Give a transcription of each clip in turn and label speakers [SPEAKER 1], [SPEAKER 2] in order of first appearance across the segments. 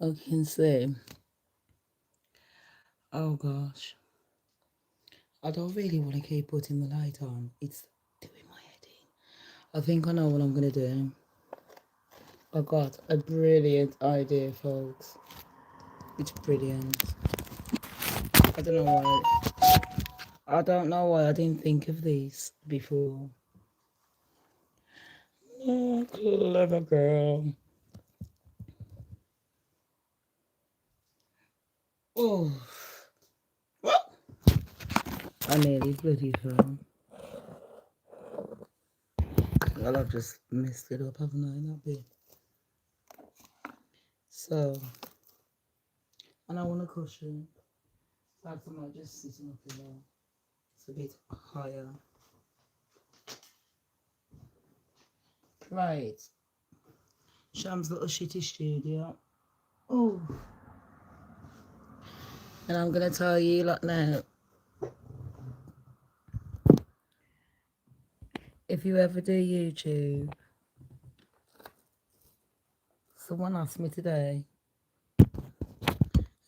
[SPEAKER 1] I can see. Oh gosh. I don't really want to keep putting the light on. It's doing my head in. I think I know what I'm going to do. I got a brilliant idea, folks. It's brilliant. I don't know why. I don't know why I didn't think of these before. Oh, clever girl. Oh, I nearly bloody fell. Well, I've just messed it up, haven't I? That bit. So, and I want a cushion. So I might just sitting up in there. It's a bit higher. Right. Sham's little shitty studio. Oh. And I'm going to tell you like now. If you ever do YouTube, someone asked me today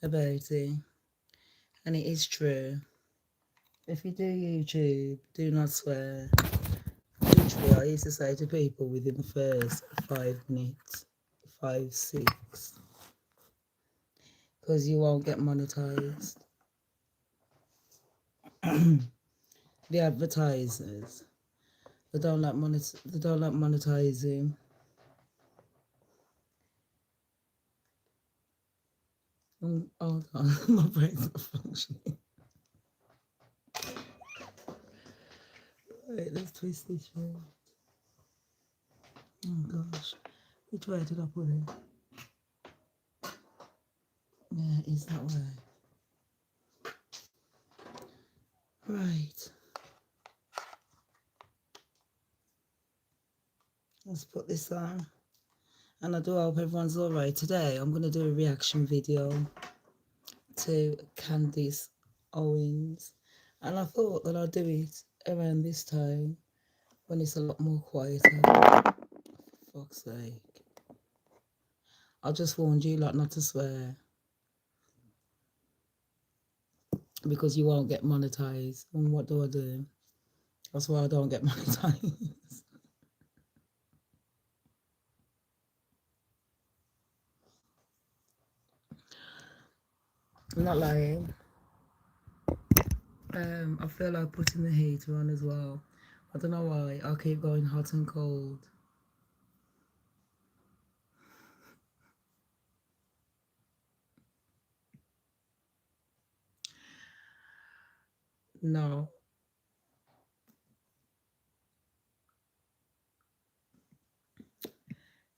[SPEAKER 1] about it. And it is true. If you do YouTube, do not swear. Literally, I used to say to people within the first 5 minutes, 5, 6, because you won't get monetized. The advertisers, they don't like monetizing. Hold on, my brain's not functioning. Right, let's twist this round. Oh gosh, which way did I put it? Yeah, it's that way. Right. Let's put this on. And I do hope everyone's alright. Today I'm going to do a reaction video to Candace Owens. And I thought that I'd do it around this time when it's a lot more quieter. For fuck's sake. I just warned you like not to swear. Because you won't get monetized. And what do I do? That's why I don't get monetized. I'm not lying. I feel like putting the heater on as well. I don't know why. I keep going hot and cold. No.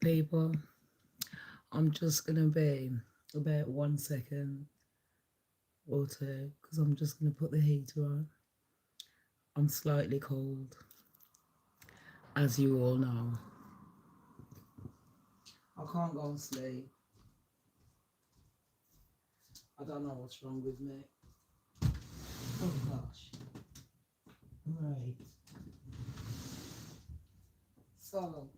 [SPEAKER 1] People, I'm just going to be about 1 second or two because I'm just going to put the heater on. I'm slightly cold, as you all know. I can't go and sleep. I don't know what's wrong with me. Oh gosh. Right. So,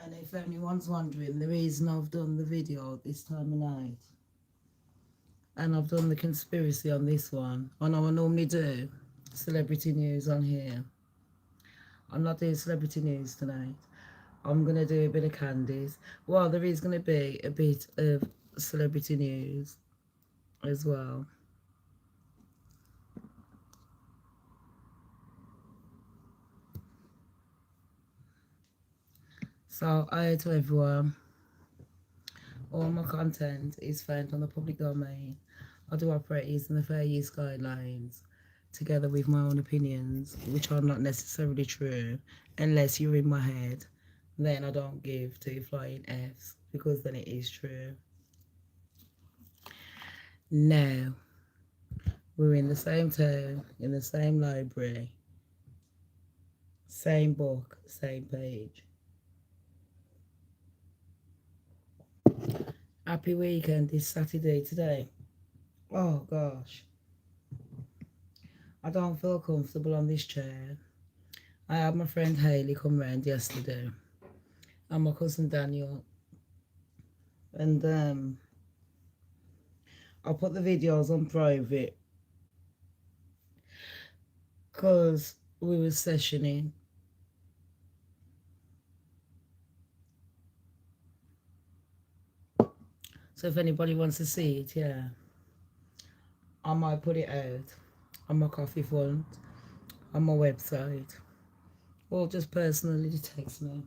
[SPEAKER 1] and if anyone's wondering, the reason I've done the video this time of night, and I've done the conspiracy on this one, I know I normally do celebrity news on here. I'm not doing celebrity news tonight. I'm going to do a bit of Candace. Well, there is going to be a bit of celebrity news as well. So, hi to everyone. All my content is found on the public domain. I do operate using the fair use guidelines, together with my own opinions, which are not necessarily true, unless you're in my head. Then I don't give two flying Fs, because then it is true. Now, we're in the same town, in the same library, same book, same page. Happy weekend is Saturday today. Oh gosh. I don't feel comfortable on this chair. I had my friend Hayley come round yesterday and my cousin Daniel. And I'll put the videos on private because we were sessioning. So if anybody wants to see it, yeah, I might put it out on my coffee fund, on my website, or just personally text me.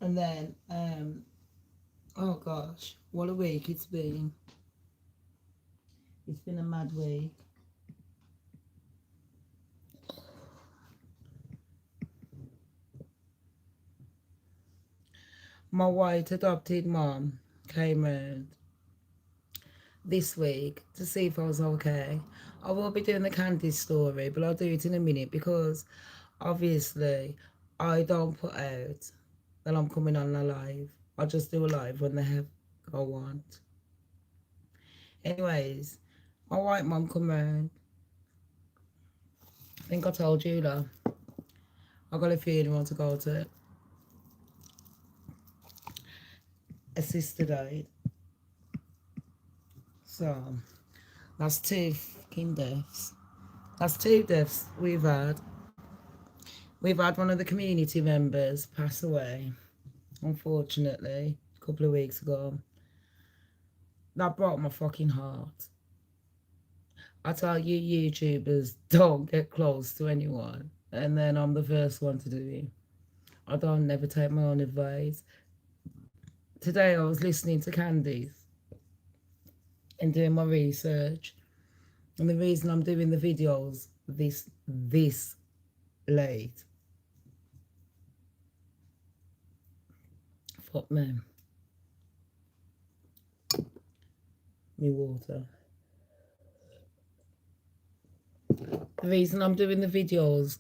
[SPEAKER 1] And then, oh gosh, what a week it's been. It's been a mad week. My white adopted mom came round this week to see if I was okay. I will be doing the CANDACE story, but I'll do it in a minute because obviously I don't put out that I'm coming on a live. I just do a live when the heck I want. Anyways, my white mom come round. I think I told you that. I got a funeral to go to. A sister died. So that's 2 fucking deaths. That's 2 deaths we've had. We've had one of the community members pass away, unfortunately, a couple of weeks ago. That broke my fucking heart. I tell you, YouTubers, don't get close to anyone. And then I'm the first one to do it. I don't never take my own advice. Today I was listening to CANDACE and doing my research. And the reason I'm doing the videos this late. Fuck me. Me water. The reason I'm doing the videos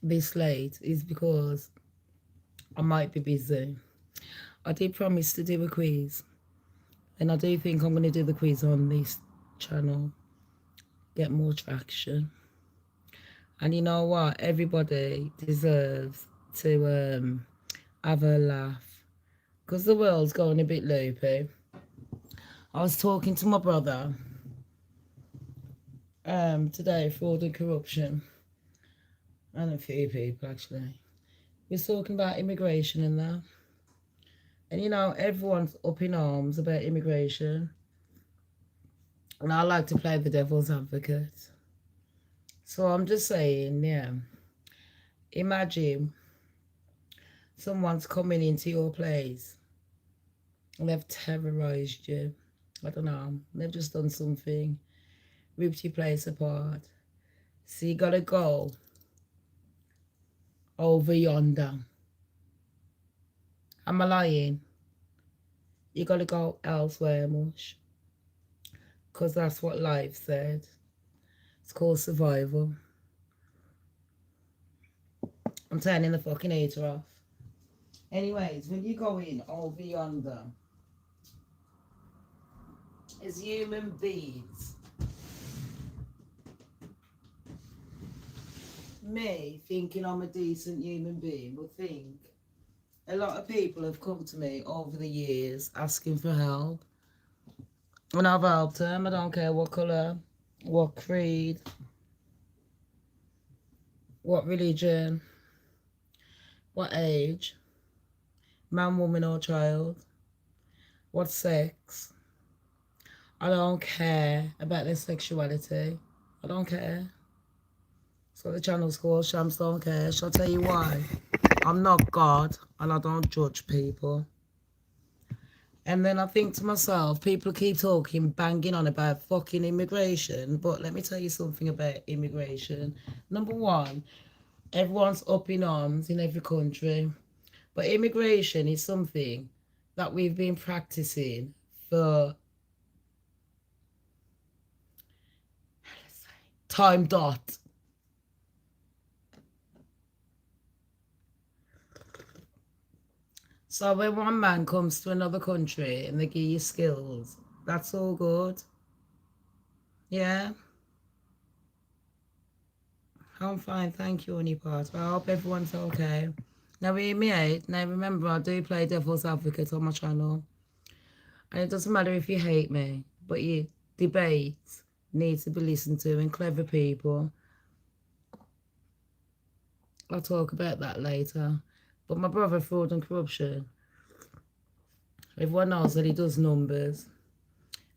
[SPEAKER 1] this late is because I might be busy. I did promise to do a quiz, and I do think I'm going to do the quiz on this channel, get more traction. And you know what? Everybody deserves to have a laugh because the world's going a bit loopy. I was talking to my brother today, fraud and corruption, and a few people actually. We're talking about immigration and that. And you know, everyone's up in arms about immigration. And I like to play the devil's advocate. So I'm just saying, yeah, imagine someone's coming into your place and they've terrorized you. I don't know, they've just done something, ripped your place apart. So you gotta go over yonder. Am I lying? You gotta go elsewhere, mush. Because that's what life said. It's called survival. I'm turning the fucking heater off. Anyways, when you go in over yonder, as human beings, me thinking I'm a decent human being will think a lot of people have come to me over the years asking for help. And I've helped them. I don't care what colour, what creed, what religion, what age, man, woman or child, what sex. I don't care about their sexuality. I don't care. That's what the channel's called, Shamz Don't Care. Shall I tell you why? I'm not God and I don't judge people. And then I think to myself, people keep talking, banging on about fucking immigration. But let me tell you something about immigration. Number one, everyone's up in arms in every country. But immigration is something that we've been practicing for time dot. So when one man comes to another country and they give you skills, that's all good. Yeah. I'm fine, thank you, honey pot. I hope everyone's okay. Now hear me out. Now remember, I do play devil's advocate on my channel. And it doesn't matter if you hate me, but your debates need to be listened to, and clever people. I'll talk about that later. But my brother, fraud and corruption, everyone knows that he does numbers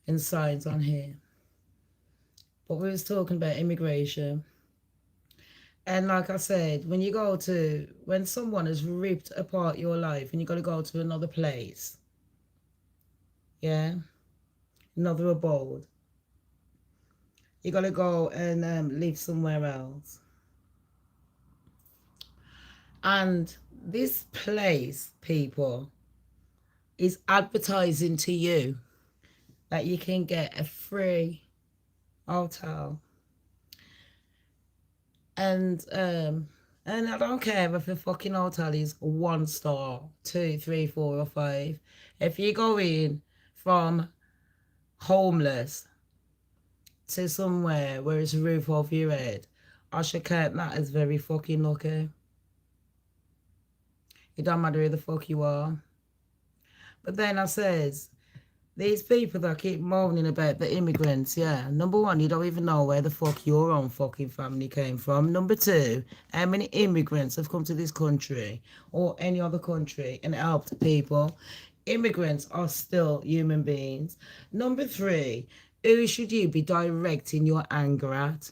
[SPEAKER 1] and signs on here. But we was talking about immigration. And like I said, when someone has ripped apart your life and you got to go to another place, yeah, another abode, you got to go and live somewhere else. And this place, people, is advertising to you that you can get a free hotel. And I don't care if a fucking hotel is 1 star, 2, 3, 4, or 5. If you go in from homeless to somewhere where it's a roof over your head, I should count that as very fucking lucky. It don't matter who the fuck you are. But then I says, these people that keep moaning about the immigrants, yeah. Number one, you don't even know where the fuck your own fucking family came from. Number two, how many immigrants have come to this country or any other country and helped people? Immigrants are still human beings. Number three, who should you be directing your anger at?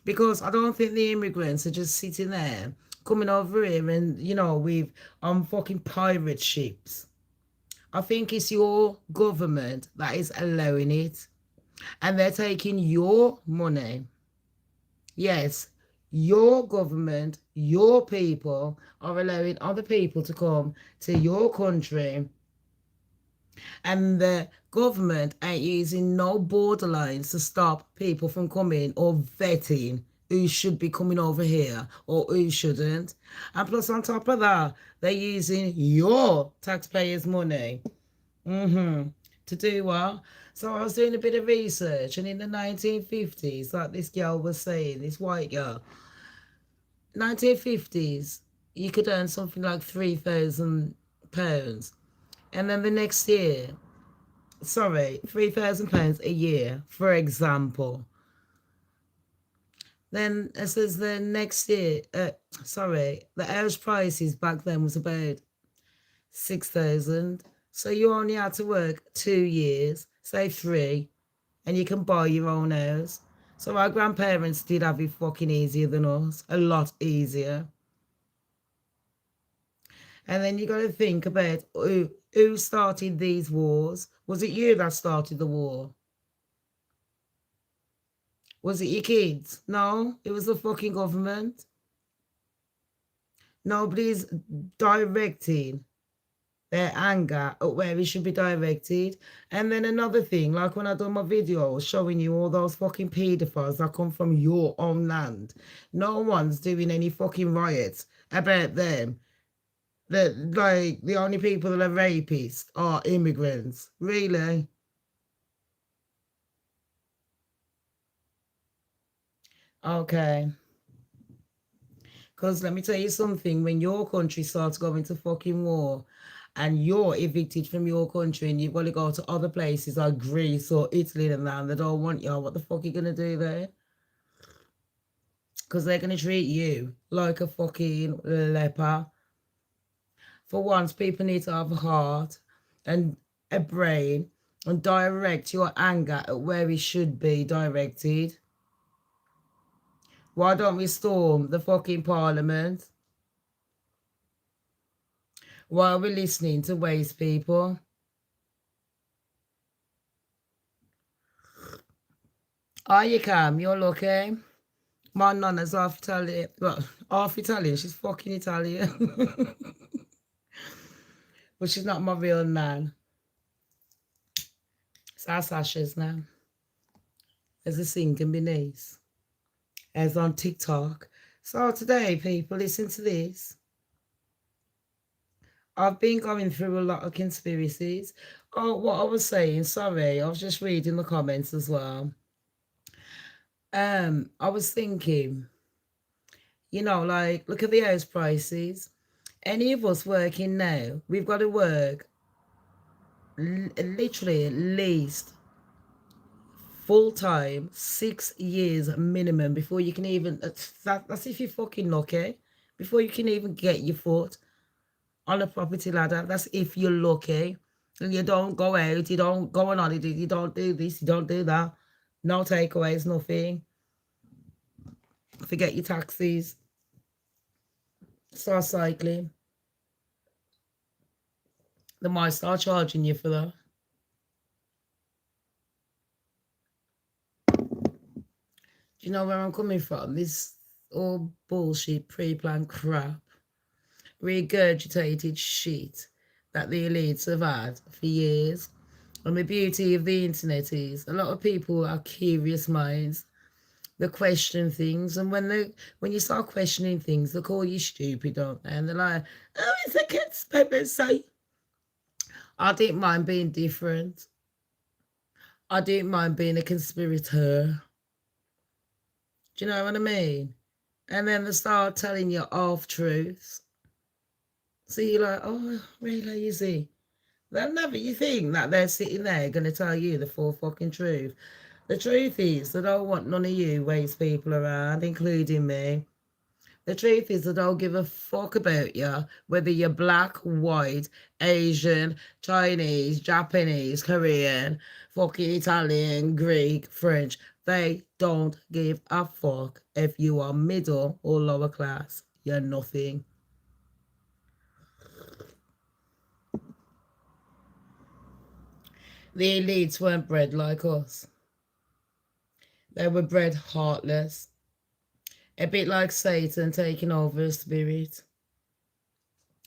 [SPEAKER 1] Because I don't think the immigrants are just sitting there coming over here and, with fucking pirate ships. I think it's your government that is allowing it. And they're taking your money. Yes, your government, your people are allowing other people to come to your country. And the government ain't using no borderlines to stop people from coming or vetting who should be coming over here or who shouldn't. And plus, on top of that, they're using your taxpayers' money to do what? So I was doing a bit of research, and in the 1950s, like this girl was saying, this white girl, 1950s, you could earn something like £3,000. And then the next year, £3,000 a year, for example. Then it says the next year, the average prices back then was about 6,000. So you only had to work 2 years, say 3, and you can buy your own house. So our grandparents did have it fucking easier than us, a lot easier. And then you got to think about who started these wars. Was it you that started the war? Was it your kids? No, it was the fucking government. Nobody's directing their anger at where it should be directed. And then another thing, like when I done my video showing you all those fucking paedophiles that come from your own land, no one's doing any fucking riots about them. Like the only people that are rapists are immigrants. Really? Okay. Because let me tell you something, when your country starts going to fucking war and you're evicted from your country and you've got to go to other places like Greece or Italy and that, and they don't want you, what the fuck are you going to do there? Because they're going to treat you like a fucking leper. For once, people need to have a heart and a brain and direct your anger at where it should be directed. Why don't we storm the fucking parliament? Why are we listening to waste people? Oh, you can. You're lucky. My nonna's half Italian. Well, half Italian. She's fucking Italian. But she's not my real nan. It's our Sasha's now. As a singer beneath. As on TikTok. So today, people, listen to this. I've been going through a lot of conspiracies. Oh, what I was saying, sorry, I was just reading the comments as well. I was thinking, like, look at the house prices. Any of us working now, we've got to work literally at least full time, 6 years minimum before you can even, that's if you're fucking lucky, before you can even get your foot on a property ladder. That's if you're lucky. And you don't go out, you don't go on holiday, you don't do this, you don't do that. No takeaways, nothing. Forget your taxis. Start cycling. They might start charging you for that. Do you know where I'm coming from? This all bullshit, pre-planned crap, regurgitated shit that the elites have had for years. And the beauty of the internet is a lot of people are curious minds. They question things, and when you start questioning things, they call you stupid, don't they? And they're like, "Oh, it's a conspiracy." I didn't mind being different. I didn't mind being a conspirator. Do you know what I mean? And then they start telling you half truths. So you're like, oh, really, you see? They'll never, you think that they're sitting there going to tell you the full fucking truth. The truth is, they don't want none of you waste people around, including me. The truth is, they don't give a fuck about you, whether you're black, white, Asian, Chinese, Japanese, Korean, fucking Italian, Greek, French. They don't give a fuck if you are middle or lower class. You're nothing. The elites weren't bred like us. They were bred heartless. A bit like Satan taking over a spirit.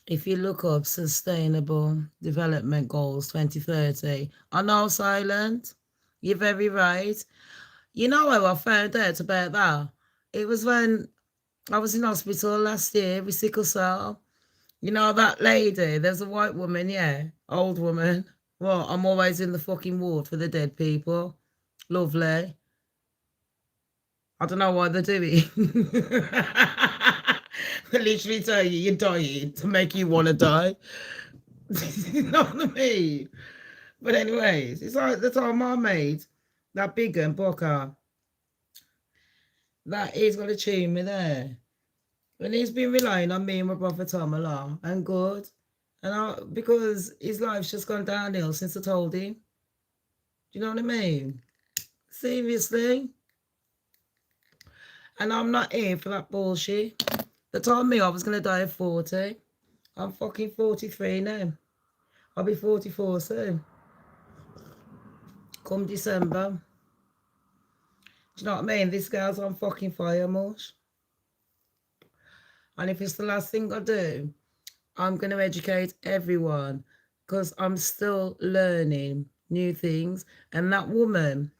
[SPEAKER 1] If you look up Sustainable Development Goals 2030, I know, Silent, you're very right. You know how I found out about that? It was when I was in hospital last year with sickle cell. You know that lady, there's a white woman, yeah, old woman. Well, I'm always in the fucking ward for the dead people. Lovely. I don't know why they're doing. They literally tell you you're dying to make you want to die. You know what I mean? But anyways, it's like the time I made that big and Booker. That is going to tune me there. And he's been relying on me and my brother Tom a lot. And good. Because his life's just gone downhill since I told him. Do you know what I mean? Seriously. And I'm not here for that bullshit. They told me I was going to die at 40. I'm fucking 43 now. I'll be 44 soon. Come December. Do you know what I mean? This girl's on fucking fire, mush. And if it's the last thing I do, I'm going to educate everyone because I'm still learning new things. And that woman,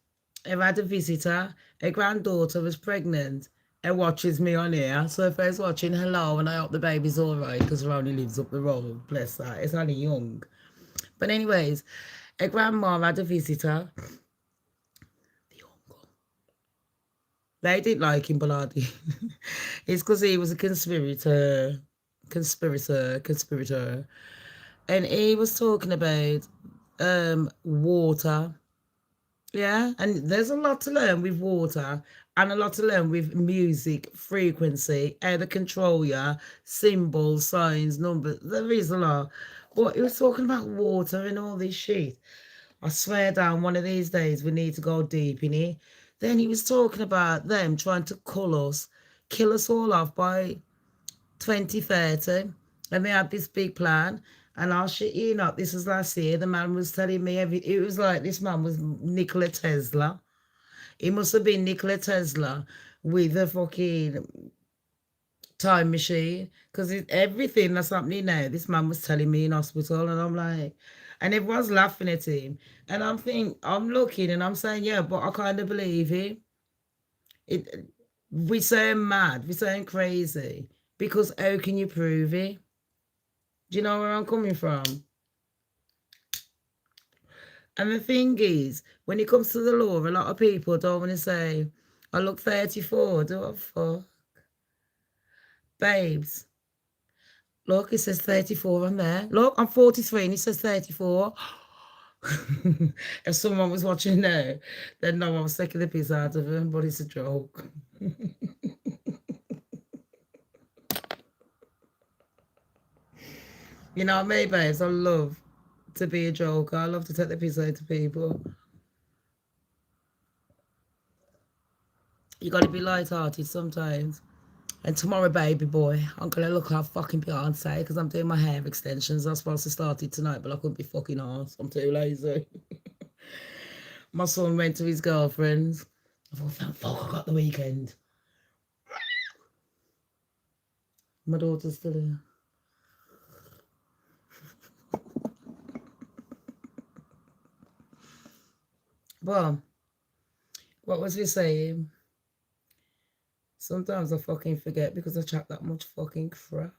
[SPEAKER 1] I've had a visitor, her granddaughter was pregnant and watches me on here. So if I was watching, hello, and I hope the baby's all right because her only lives up the road. Bless her. It's only young. But anyways, her grandma had a visitor. The uncle. They didn't like him, bloody. It's because he was a conspirator. And he was talking about water. Yeah, and there's a lot to learn with water and a lot to learn with music, frequency, how to control your symbols, signs, numbers. There is a lot. But he was talking about water and all this shit. I swear down, one of these days we need to go deep in it. Then he was talking about them trying to kill us all off by 2030. And they had this big plan. And I'll shit you not, this was last year. The man was telling me it was like this man was Nikola Tesla. He must have been Nikola Tesla with a fucking time machine. Because everything that's happening now, this man was telling me in hospital. And I'm like, and everyone's laughing at him. And I'm looking and I'm saying, yeah, but I kind of believe him. We sound mad, we sound crazy. Because how can you prove it? Do you know where I'm coming from? And the thing is, when it comes to the law, a lot of people don't want to say, I look 34, do what fuck? Babes, Look, it says 34 on there. Look, I'm 43 and it says 34. If someone was watching now, then no, I was taking the piss out of him, but it's a joke. You know me, babes, I love to be a joker. I love to take the piss out of people. You gotta be light-hearted sometimes. And tomorrow, baby boy, I'm gonna look like fucking Beyonce because I'm doing my hair extensions. I was supposed to start it tonight, but I couldn't be fucking arsed. I'm too lazy. My son went to his girlfriend's. I thought, thank fuck, I got the weekend. My daughter's still here. Well, what was we saying? Sometimes I fucking forget because I chat that much fucking crap.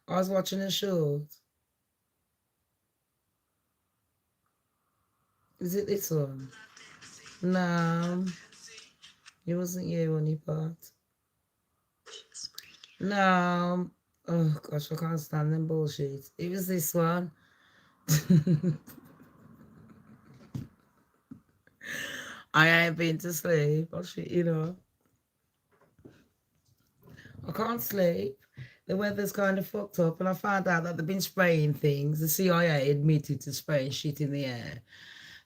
[SPEAKER 1] I was watching a show. Is it this one? No. It wasn't you, honey pot. No. Oh gosh, I can't stand them bullshit. It was this one. I ain't been to sleep. Oh shit, you know. I can't sleep. The weather's kind of fucked up, and I found out that they've been spraying things. The CIA admitted to spraying shit in the air.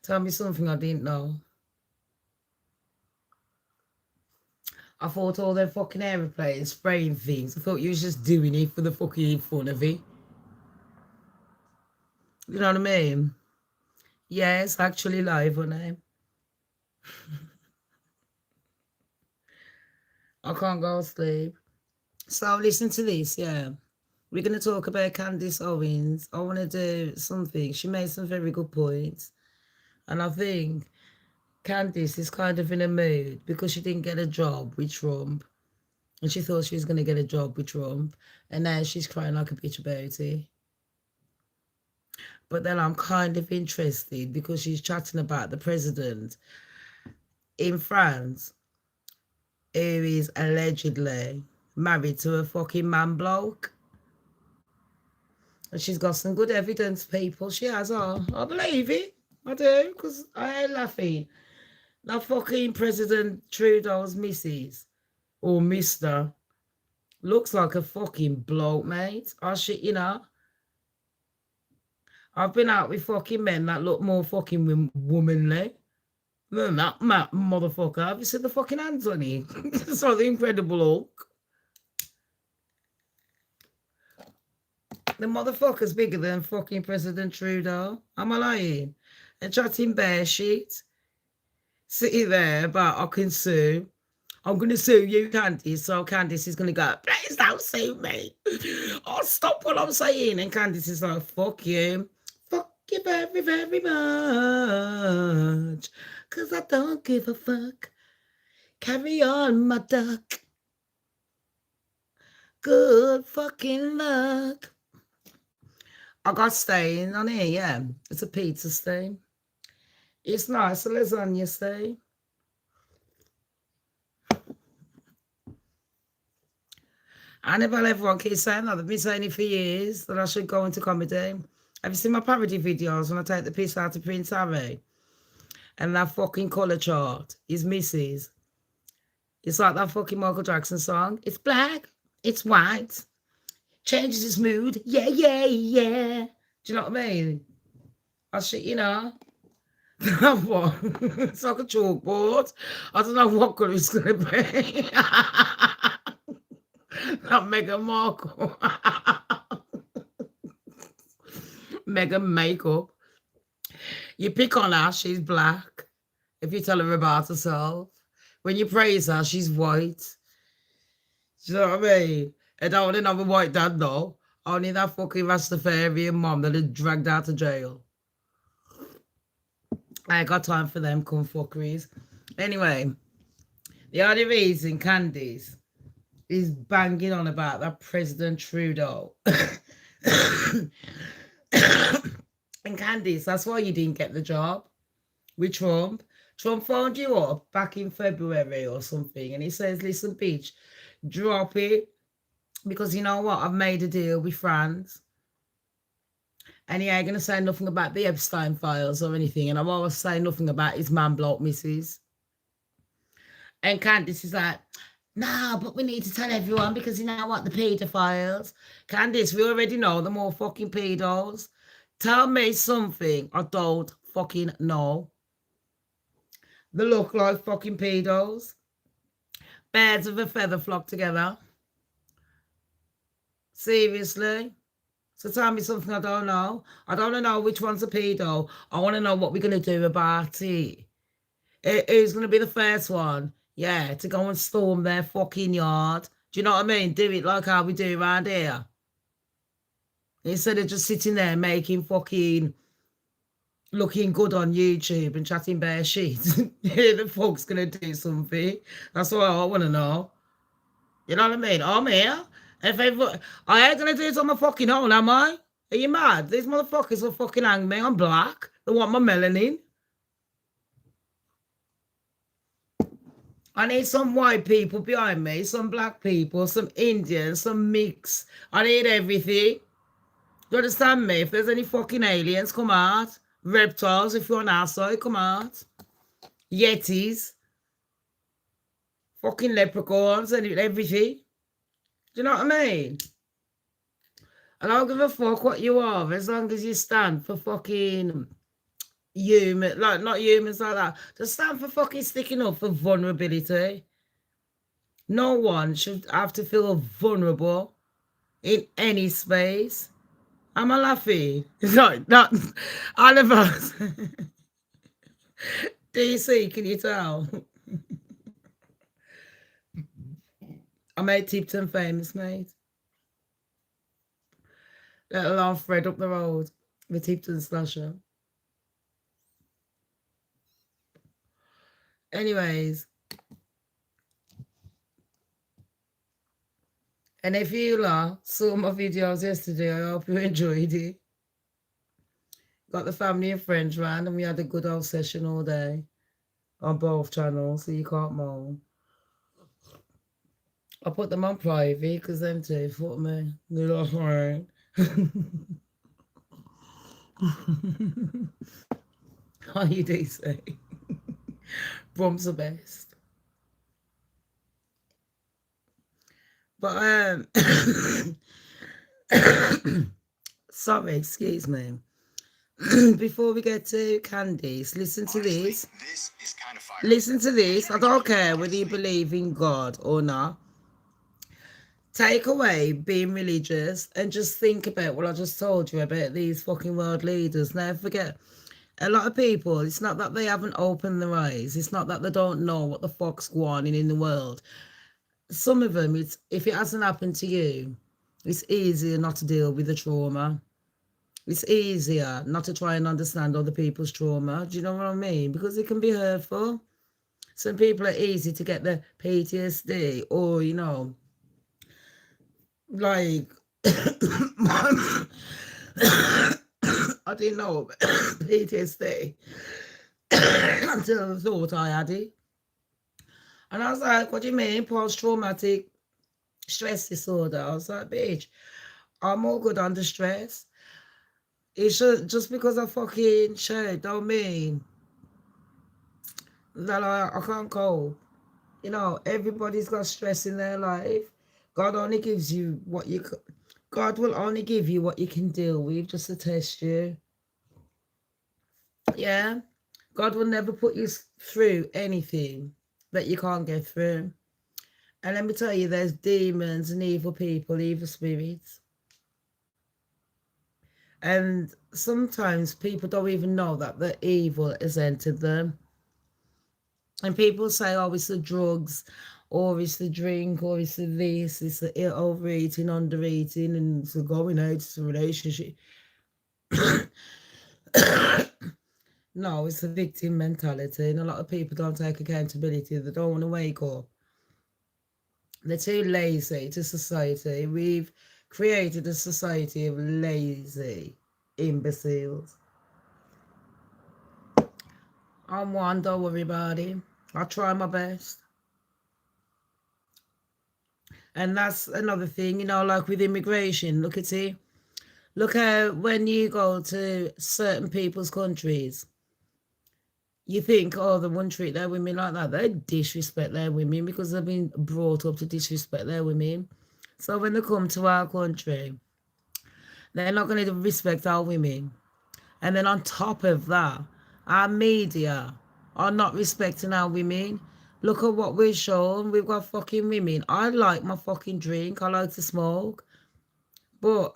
[SPEAKER 1] Tell me something I didn't know. I thought all them fucking aeroplanes spraying things. I thought you was just doing it for the fucking fun of it. You know what I mean? Yeah, it's actually live on it. I can't go to sleep. So listen to this, yeah. We're going to talk about Candace Owens. I want to do something. She made some very good points. And I think Candace is kind of in a mood because she didn't get a job with Trump. And she thought she was going to get a job with Trump. And now she's crying like a bitch about it. But then I'm kind of interested because she's chatting about the president in France who is allegedly married to a fucking man bloke. And she's got some good evidence, people. She has all. I believe it. I do, because I ain't laughing. Now fucking President Trudeau's missus, or Mr., looks like a fucking bloke, mate. Oh shit, you know. I've been out with fucking men that look more fucking womanly than that motherfucker. Have you seen the fucking hands on him? So the Incredible Hulk. The motherfucker's bigger than fucking President Trudeau. Am I lying? And chatting bear shit. Sitting there about I can sue. I'm going to sue you, Candace. So Candace is going to go, please don't sue me. Oh, stop what I'm saying. And Candace is like, fuck you. Fuck you very, very much. Because I don't give a fuck. Carry on, my duck. Good fucking luck. I got stain on here, yeah. It's a pizza stain. It's nice, a lasagna stain. I never let everyone keep saying that. They've been saying it for years that I should go into comedy. Have you seen my parody videos when I take the piss out of Prince Harry? And that fucking colour chart is misses. It's like that fucking Michael Jackson song. It's black, it's white, changes its mood. Yeah, yeah, yeah. Do you know what I mean? I shit, you know. What? It's like a chalkboard. I don't know what colour it's going to be. That Meghan Markle. Meghan makeup. You pick on her, she's black. If you tell her about herself. When you praise her, she's white. Do you know what I mean? I don't want another white dad, though. Only that fucking Rastafarian mom that is dragged out of jail. I ain't got time for them fuckeries. Anyway, the only reason Candace is banging on about that President Trudeau. And Candace, that's why you didn't get the job with Trump. Trump phoned you up back in February or something, and he says, listen, bitch, drop it. Because you know what? I've made a deal with France. And he ain't going to say nothing about the Epstein files or anything. And I'm always saying nothing about his man bloke missus. And Candace is like, no, but we need to tell everyone because you know what? The paedophiles. Candace, we already know they're more fucking pedos. Tell me something I don't fucking know. They look like fucking pedos. Birds of a feather flock together. Seriously? So tell me something I don't know. I don't know which one's a pedo. I want to know what we're going to do about it. Who's going to be the first one? Yeah, to go and storm their fucking yard. Do you know what I mean? Do it like how we do around here. Instead of just sitting there making fucking looking good on YouTube and chatting bare shit. Who the fuck's going to do something? That's what I want to know. You know what I mean? I'm here. If I ain't going to do it on my fucking own, am I? Are you mad? These motherfuckers will fucking hang me. I'm black. They want my melanin. I need some white people behind me, some black people, some Indians, some mix. I need everything. You understand me? If there's any fucking aliens, come out. Reptiles, if you're an asshole, come out. Yetis. Fucking leprechauns and everything. Do you know what I mean? I don't give a fuck what you are, as long as you stand for fucking human, like not humans like that. Just stand for fucking sticking up for vulnerability. No one should have to feel vulnerable in any space. Am I laughing? No, not all of us. DC, can you tell? I made Tipton famous, mate. Let alone Fred up the road with Tipton slasher. Anyways. And if you saw my videos yesterday, I hope you enjoyed it. Got the family and friends round and we had a good old session all day on both channels, so you can't moan. I put them on private because them two fuck me. They're like, alright. How you do say? Brom's the best. But sorry, excuse me. Before we get to Candace, listen to this. Listen to this. I don't care whether you believe in God or not. Take away being religious and just think about what I just told you about these fucking world leaders. Never forget, a lot of people, it's not that they haven't opened their eyes. It's not that they don't know what the fuck's going on in the world. Some of them, if it hasn't happened to you, it's easier not to deal with the trauma. It's easier not to try and understand other people's trauma. Do you know what I mean? Because it can be hurtful. Some people are easy to get the PTSD or, you know, like, I didn't know PTSD until I thought I had it. And I was like, what do you mean? Post-traumatic stress disorder. I was like, bitch, I'm all good under stress. It's just because I fucking shit don't mean that I can't cope. You know, everybody's got stress in their life. God only gives you what you... God will only give you what you can deal with just to test you. Yeah? God will never put you through anything that you can't get through. And let me tell you, there's demons and evil people, evil spirits. And sometimes people don't even know that the evil has entered them. And people say, oh, it's the drugs, or it's the drink, or it's the this, it's the overeating, undereating, and it's the going out, it's a relationship. No, it's a victim mentality, and a lot of people don't take accountability. They don't want to wake up. They're too lazy to society. We've created a society of lazy imbeciles. I'm one, don't worry about it. I'll try my best. And that's another thing, you know, like with immigration. Look at it. Look how when you go to certain people's countries, you think, oh, they wouldn't treat their women like that. They disrespect their women because they've been brought up to disrespect their women. So when they come to our country, they're not going to respect our women. And then on top of that, our media are not respecting our women. Look at what we're showing. We've got fucking women. I like my fucking drink. I like to smoke. But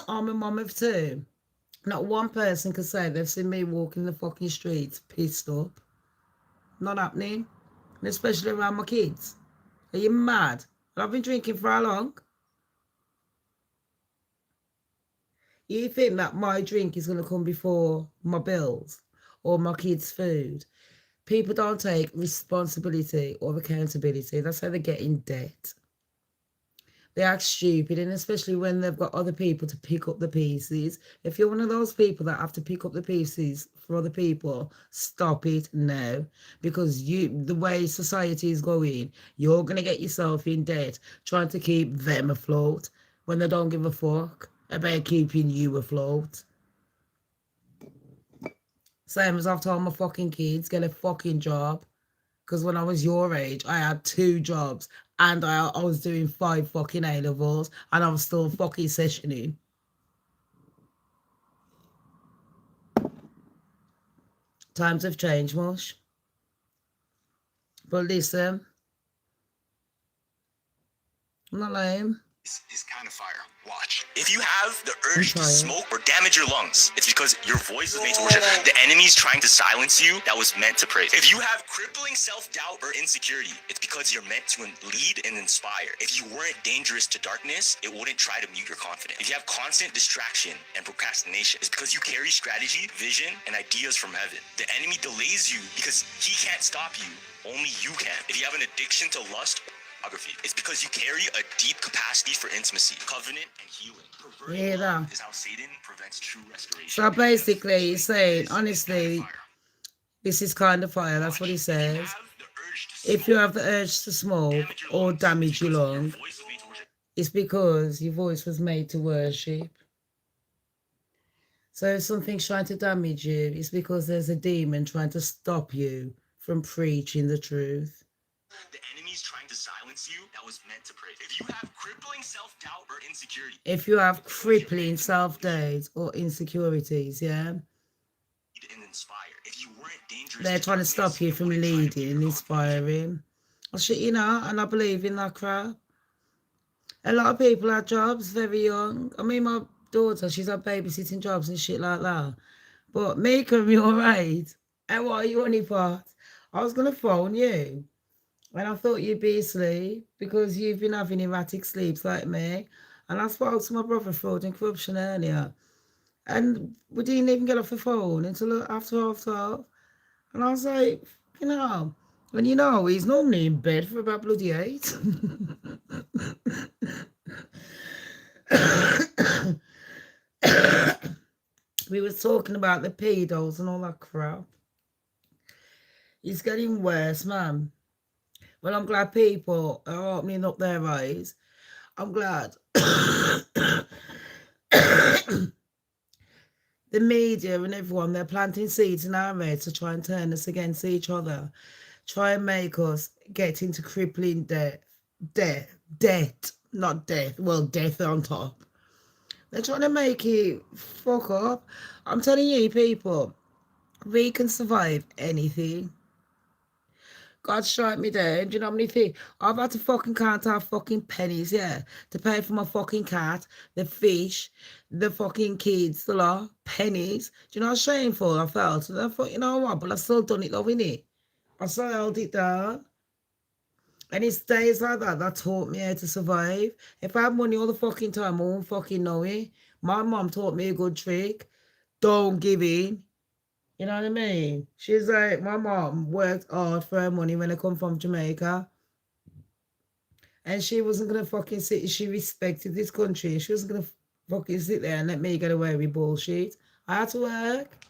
[SPEAKER 1] I'm a mum of two. Not one person can say they've seen me walking the fucking streets pissed up. Not happening. And especially around my kids. Are you mad? I've been drinking for how long? You think that my drink is going to come before my bills or my kids' food? People don't take responsibility or accountability. That's how they get in debt. They act stupid, and especially when they've got other people to pick up the pieces. If you're one of those people that have to pick up the pieces for other people, stop it now. Because the way society is going, you're going to get yourself in debt trying to keep them afloat when they don't give a fuck about keeping you afloat. Same as I've told my fucking kids, get a fucking job. Because when I was your age, I had 2 jobs and I was doing 5 fucking A-levels and I was still fucking sessioning. Times have changed, Mush. But listen, I'm not lame.
[SPEAKER 2] This is kind of fire. Watch. If you have the urge to smoke or damage your lungs, it's because your voice is made to worship. The enemy's trying to silence you that was meant to praise. If you have crippling self-doubt or insecurity, it's because you're meant to lead and inspire. If you weren't dangerous to darkness, it wouldn't try to mute your confidence. If you have constant distraction and procrastination, it's because you carry strategy, vision, and ideas from heaven. The enemy delays you because he can't stop you. Only you can. If you have an addiction to lust, it's because you carry a deep capacity for intimacy, covenant, and healing.
[SPEAKER 1] Yeah, that
[SPEAKER 2] is how Satan prevents true restoration.
[SPEAKER 1] So basically, he's saying, honestly, this is kind of fire. That's what he says. If you have the urge to smoke or damage your lung, it's because your voice was made to worship. So if something's trying to damage you, it's because there's a demon trying to stop you from preaching the truth.
[SPEAKER 2] The enemy's trying to silence you that was meant to praise. If you have crippling self-doubt or insecurity.
[SPEAKER 1] If you have crippling self-doubt or insecurities, yeah.
[SPEAKER 2] And inspire. If you weren't dangerous,
[SPEAKER 1] they're trying to stop you from leading and inspiring. I shit, you know, and I believe in that crap. A lot of people have jobs very young. I mean, my daughter, she's had babysitting jobs and shit like that. But Mika, you're right. And what are you on your part? I was going to phone you. And I thought you'd be asleep because you've been having erratic sleeps like me. And I spoke to my brother fraud and corruption earlier. And we didn't even get off the phone until after 12:30. And I was like, you know, and you know, he's normally in bed for about bloody 8. We were talking about the pedos and all that crap. It's getting worse, man. Well, I'm glad people are opening up their eyes. I'm glad the media and everyone, they're planting seeds in our heads to try and turn us against each other. Try and make us get into crippling debt, not death. Well, death on top. They're trying to make it fuck up. I'm telling you, people, we can survive anything. God strike me down. Do you know how many things? I've had to fucking count our fucking pennies, yeah, to pay for my fucking cat, the fish, the fucking kids, the lot, pennies. Do you know how shameful I felt? And I thought, you know what, but I've still done it though, innit? I still held it down. And it's days like that that taught me how to survive. If I had money all the fucking time, I won't fucking know it. My mom taught me a good trick. Don't give in. You know what I mean? She's like, my mom worked hard for her money when I come from Jamaica. And she wasn't going to fucking sit. She respected this country. She wasn't going to fucking sit there and let me get away with bullshit. I had to work.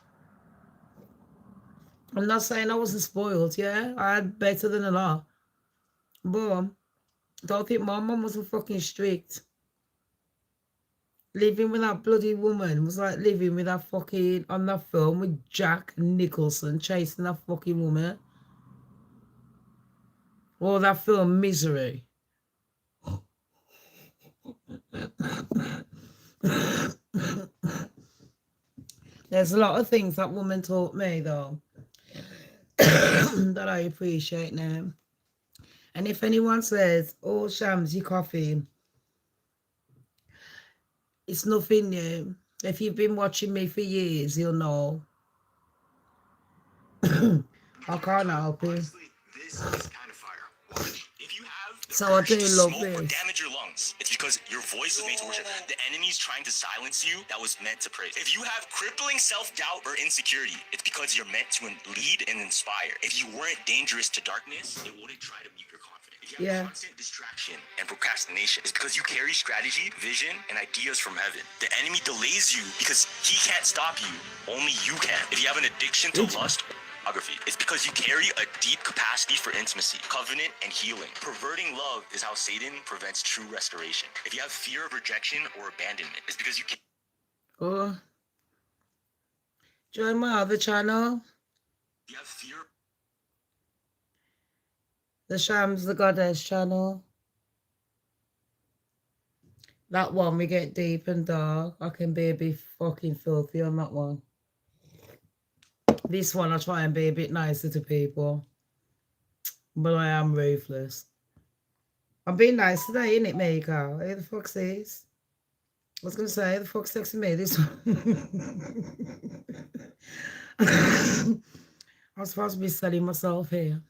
[SPEAKER 1] I'm not saying I wasn't spoiled, yeah? I had better than a lot. But Don't think my mum wasn't fucking strict. Living with that bloody woman was like living with that fucking on that film with Jack Nicholson chasing that fucking woman. Or that film Misery. There's a lot of things that woman taught me though that I appreciate now. And if anyone says, oh Shams, you coffee, it's nothing new. If you've been watching me for years, you'll know. I can't help it.
[SPEAKER 2] This is kind of fire. Watch. If you have the
[SPEAKER 1] So I
[SPEAKER 2] urge
[SPEAKER 1] do
[SPEAKER 2] to
[SPEAKER 1] love
[SPEAKER 2] smoke or
[SPEAKER 1] this.
[SPEAKER 2] damage your lungs, it's because your voice was made to worship. The enemy's trying to silence you that was meant to praise. If you have crippling self-doubt or insecurity, it's because you're meant to lead and inspire. If you weren't dangerous to darkness, it wouldn't try to mute your confidence. If you have constant distraction and procrastination, it's because you carry strategy, vision, and ideas from heaven. The enemy delays you because he can't stop you. Only you can. If you have an addiction to lust, it's because you carry a deep capacity for intimacy, covenant, and healing. Perverting love is how Satan prevents true restoration. If you have fear of rejection or abandonment, it's because you can't.
[SPEAKER 1] Oh, join my other channel.
[SPEAKER 2] You have fear.
[SPEAKER 1] The Shams, the Goddess channel. That one, we get deep and dark. I can be a bit fucking filthy on that one. This one, I try and be a bit nicer to people. But I am ruthless. I'm being nice today, innit, Mika? Who the fuck's this? I was going to say, who the fuck's texting me? This one. I'm supposed to be selling myself here.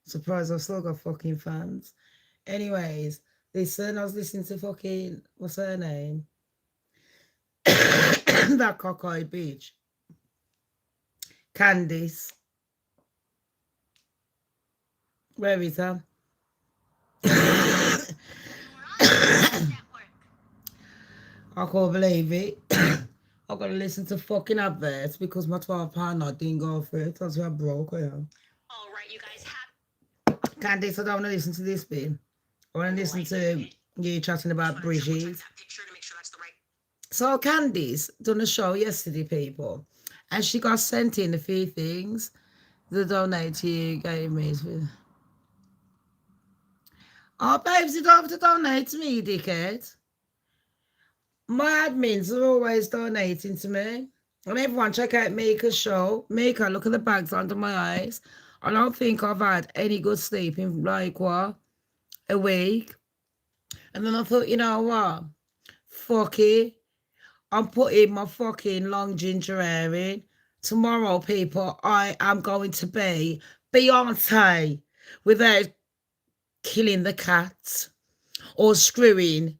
[SPEAKER 1] Surprised I've still got fucking fans. Anyways, listen, I was listening to fucking, what's her name? That cockeyed bitch. Candace. Where is her? I can't believe it. I've got to listen to fucking adverts because my £12 note didn't go through it. That's why I broke. I am. All right, you guys have. Candace, I don't want to listen to this bit. I want to listen to you chatting about Bridget. So Candice done a show yesterday, people, and she got sent in a few things. The donate you gave me. Oh, babes, you don't have to donate to me, dickhead. My admins are always donating to me. And everyone check out Mika's show. Mika, look at the bags under my eyes. I don't think I've had any good sleep in like what? A week. And then I thought, you know what? Fuck it. I'm putting my fucking long ginger hair in. Tomorrow, people, I am going to be Beyonce without killing the cat or screwing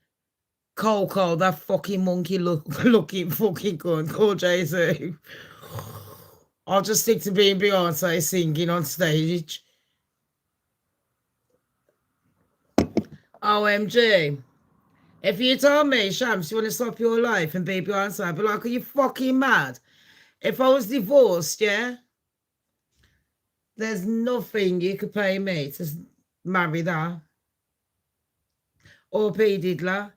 [SPEAKER 1] Coco, that fucking monkey looking fucking good, called Jay-Z. I'll just stick to being Beyonce singing on stage. OMG. If you told me, Shams, you want to stop your life and be Beyonce, I'd be like, are you fucking mad? If I was divorced, yeah, there's nothing you could pay me to marry that. Or P. Diddler.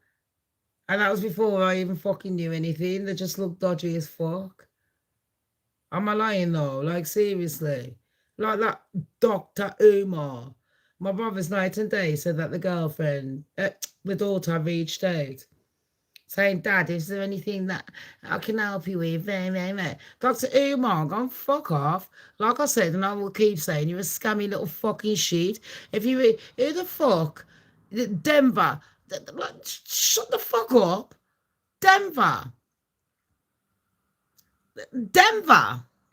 [SPEAKER 1] And that was before I even fucking knew anything. They just looked dodgy as fuck. Am I lying though? Like, seriously. Like that Dr. Umar. My brother's night and day said that the girlfriend, the daughter reached out, saying, Dad, is there anything that I can help you with? Dr. Umar, go fuck off. Like I said, and I will keep saying, you're a scammy little fucking shit. If you, who the fuck? Denver. Shut the fuck up. Denver.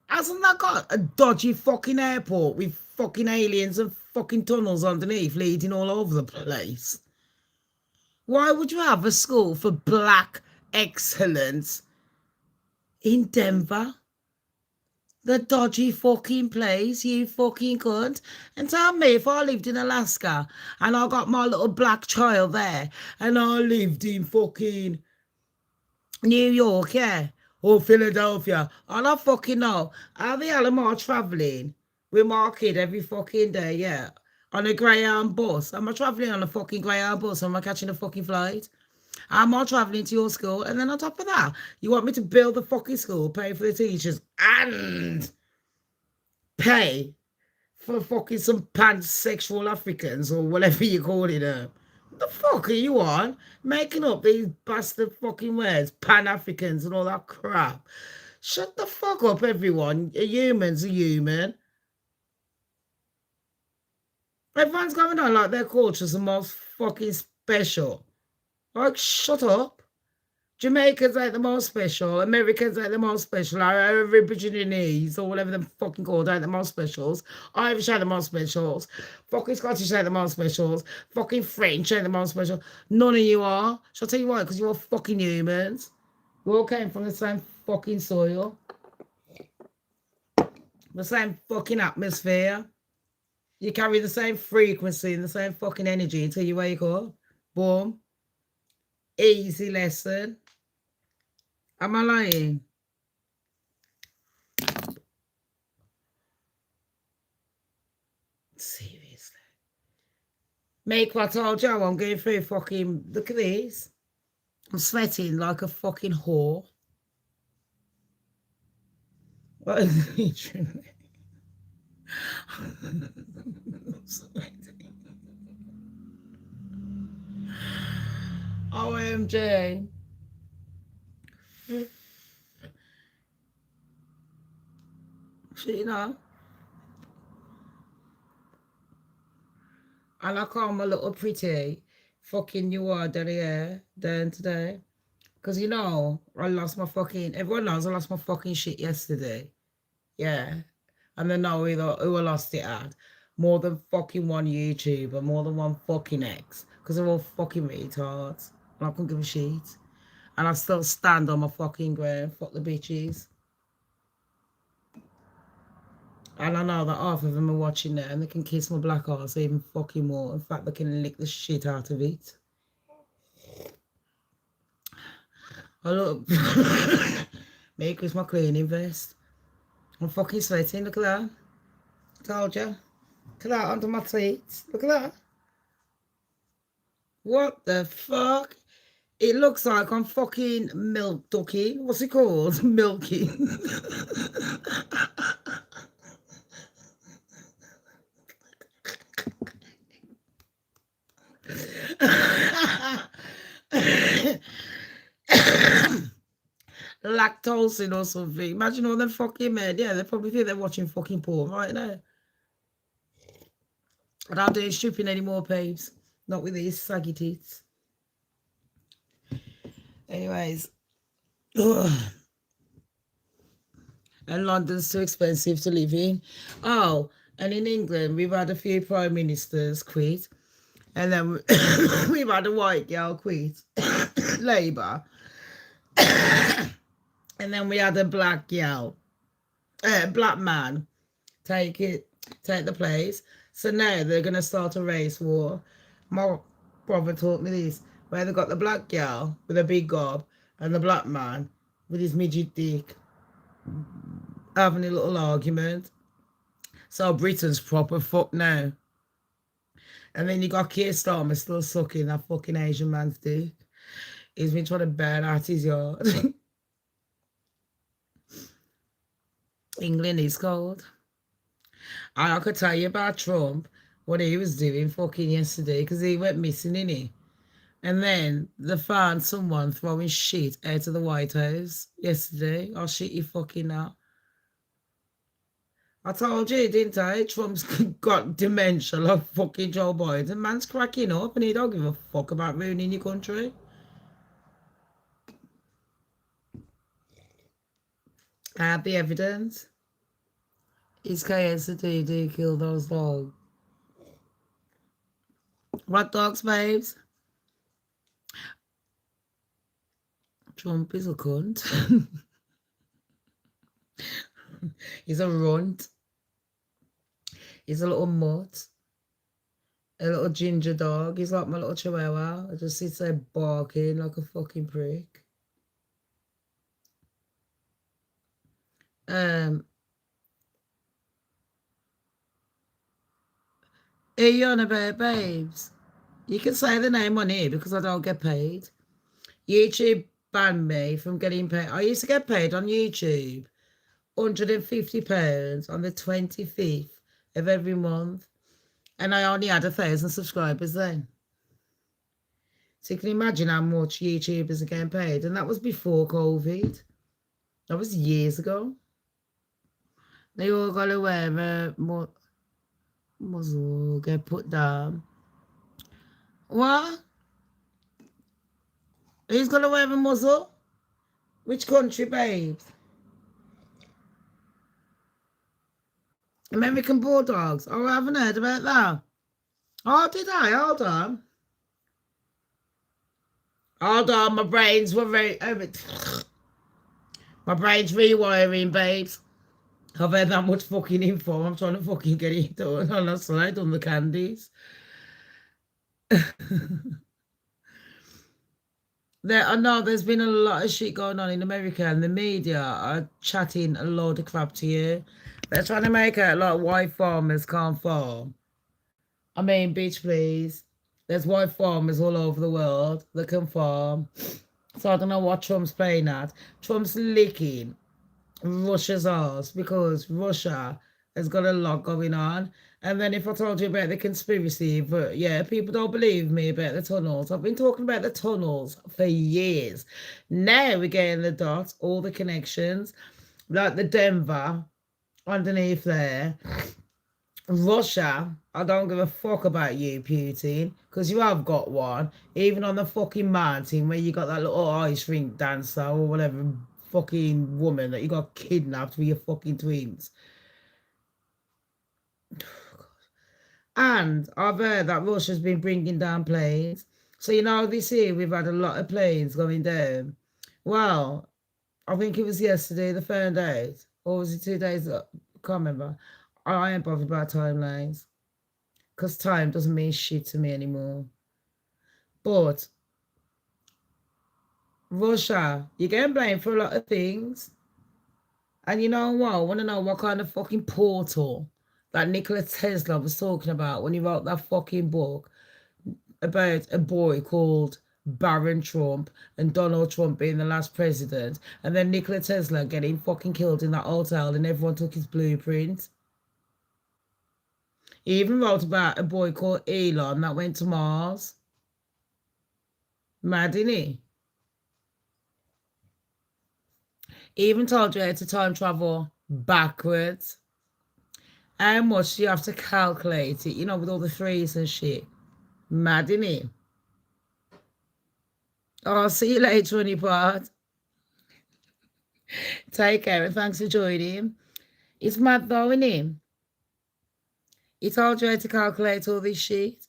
[SPEAKER 1] Hasn't that got a dodgy fucking airport with fucking aliens and fucking tunnels underneath leading all over the place? Why would you have a school for black excellence in Denver? The dodgy fucking place, you fucking cunt. And tell me, if I lived in Alaska and I got my little black child there and I lived in fucking New York, yeah, or Philadelphia, I don't fucking know. How the hell am I travelling with my kid every fucking day, yeah? on a Greyhound bus. Am I travelling on a fucking Greyhound bus? Am I catching a fucking flight? Am I travelling to your school? And then on top of that, you want me to build the fucking school, pay for the teachers, and pay for fucking some pansexual Africans or whatever you call it. What the fuck are you on? Making up these bastard fucking words, Pan-Africans and all that crap. Shut the fuck up, everyone. A human's a human. Everyone's going on like their culture's the most fucking special. Like, shut up. Jamaicans ain't the most special. Americans ain't the most special. Aborigines or whatever them fucking called ain't the most specials. Irish ain't the most specials. Fucking Scottish ain't the most specials. Fucking French ain't the most special. None of you are. Shall I tell you why? Because you're all fucking humans. We all came from the same fucking soil. The same fucking atmosphere. You carry the same frequency and the same fucking energy until you wake up. Boom. Easy lesson. Am I lying? Seriously. Make what I told you I'm going through fucking... Look at this. I'm sweating like a fucking whore. What is literally? I'm sweating. OMG. You know? And I call my little pretty fucking New Order here then today. Because, you know, I lost my fucking... Everyone knows I lost my fucking shit yesterday. Yeah. And they know who I lost it at. More than fucking one YouTuber, more than one fucking ex. Because they're all fucking retards. And I couldn't give a shit. And I still stand on my fucking ground. Fuck the bitches. And I know that half of them are watching there and they can kiss my black ass even fucking more. In fact, they can lick the shit out of it. I look. Make with my cleaning vest. I'm fucking sweating. Look at that. Told you. Look at that under my teeth. Look at that. What the fuck? It looks like I'm fucking milk ducking. What's it called? Milking. Lactosing or something. Imagine all them fucking men. Yeah, they probably think they're watching fucking porn right now. I don't do stripping anymore, babes. Not with these saggy teeth. Anyways. Ugh. And London's too expensive to live in. Oh, and in England, we've had a few prime ministers quit. And then we've had a white girl quit. Labour. And then we had a black girl. Black man take the place. So now they're going to start a race war. My brother taught me this. Where they've got the black girl with a big gob and the black man with his midget dick having a little argument. So Britain's proper fuck now. And then you got Keir Starmer still sucking that fucking Asian man's dick. He's been trying to burn out his yard. England is cold. I could tell you about Trump, what he was doing fucking yesterday, because he went missing, innit? And then they found someone throwing shit out of the White House yesterday. I'll shit you fucking out. I told you, didn't I? Trump's got dementia like fucking Joe Biden. Man's cracking up and he don't give a fuck about ruining your country. I have the evidence. His KSD killed those dogs. What dogs, babes? Trump is a cunt. He's a runt. He's a little mutt. A little ginger dog. He's like my little chihuahua. I just sits there barking like a fucking prick. Are you on about, babes? You can say the name on here because I don't get paid. YouTube banned me from getting paid. I used to get paid on YouTube £150 on the 25th of every month. And I only had 1,000 subscribers then. So you can imagine how much YouTubers are getting paid. And that was before COVID. That was years ago. They all got to wear a muzzle, get put down. What? Who's got to wear a muzzle? Which country, babes? American Bulldogs. Oh, I haven't heard about that. Oh, did I? Hold on. Hold on, my brains were my brain's rewiring, babes. I've had that much fucking info. I'm trying to fucking get it done. Honestly, I done the candies. I know there's been a lot of shit going on in America, and the media are chatting a load of crap to you. They're trying to make out like white farmers can't farm. I mean, bitch, please. There's white farmers all over the world that can farm. So I don't know what Trump's playing at. Trump's licking Russia's ass because Russia has got a lot going on. And then if I told you about the conspiracy, but yeah, people don't believe me about the tunnels. I've been talking about the tunnels for years. Now we're getting the dots, all the connections, like the Denver underneath there. Russia, I don't give a fuck about you, Putin, because you have got one, even on the fucking mountain where you got that little ice rink dancer or whatever fucking woman that you got kidnapped with your fucking twins. And I've heard that Russia's been bringing down planes. So, you know, this year we've had a lot of planes going down. Well, I think it was yesterday they found out, or was it 2 days ago? I can't remember. I ain't bothered about timelines because time doesn't mean shit to me anymore. But Russia, you're getting blamed for a lot of things. And you know what? I want to know what kind of fucking portal that Nikola Tesla was talking about when he wrote that fucking book about a boy called Baron Trump and Donald Trump being the last president. And then Nikola Tesla getting fucking killed in that hotel and everyone took his blueprint. He even wrote about a boy called Elon that went to Mars. Mad, didn't he? He even told you how to time travel backwards. How much do you have to calculate it, you know, with all the threes and shit? Mad, didn't he? Oh, I'll see you later, honey pot. Take care and thanks for joining. It's mad though, isn't it? He told you how to calculate all this shit.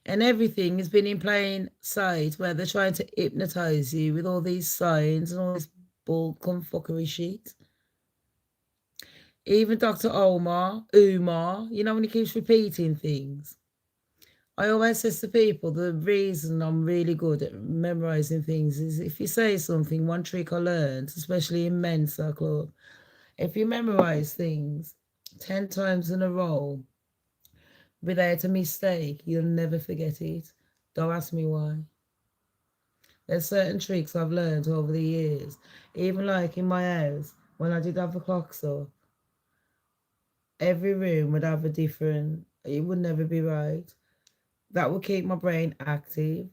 [SPEAKER 1] And everything has been in plain sight where they're trying to hypnotize you with all these signs and all this bullcum fuckery shit. Even Dr. Umar, you know, when he keeps repeating things. I always say to people, the reason I'm really good at memorizing things is if you say something, one trick I learned, especially in men's club, if you memorize things 10 times in a row without a mistake, you'll never forget it. Don't ask me why. There's certain tricks I've learned over the years, even like in my house, when I did have the clocks up, every room would have a different, it would never be right. That would keep my brain active.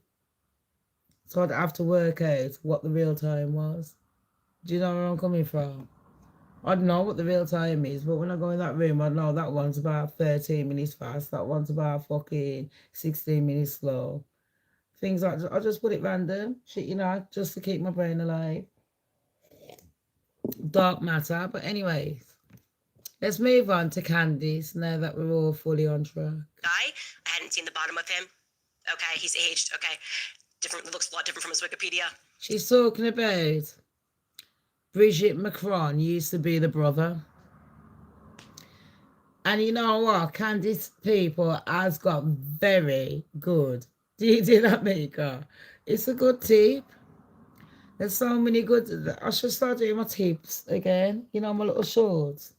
[SPEAKER 1] So I'd have to work out what the real time was. Do you know where I'm coming from? I'd know what the real time is, but when I go in that room, I'd know that one's about 13 minutes fast, that one's about fucking 16 minutes slow. Things like that. I just put it random, shit, you know, just to keep my brain alive. Dark matter, but anyways. Let's move on to Candace now that we're all fully on track.
[SPEAKER 3] Guy, I hadn't seen the bottom of him. Okay, he's aged. Okay, different. Looks a lot different from his Wikipedia.
[SPEAKER 1] She's talking about Brigitte Macron used to be the brother. And you know what? Candace people has got very good. Do you do that, Mika? It's a good tip. There's so many good. I should start doing my tips again. You know, my little shorts.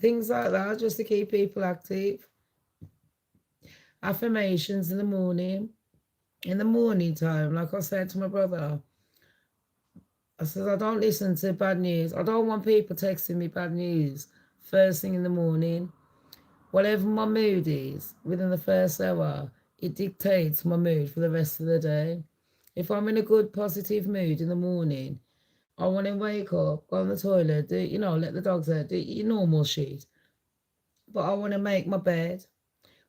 [SPEAKER 1] Things like that, just to keep people active. Affirmations in the morning. In the morning time, like I said to my brother, I said, I don't listen to bad news. I don't want people texting me bad news first thing in the morning. Whatever my mood is within the first hour, it dictates my mood for the rest of the day. If I'm in a good, positive mood in the morning, I want to wake up, go on the toilet, do, let the dogs out, do your normal shit. But I want to make my bed.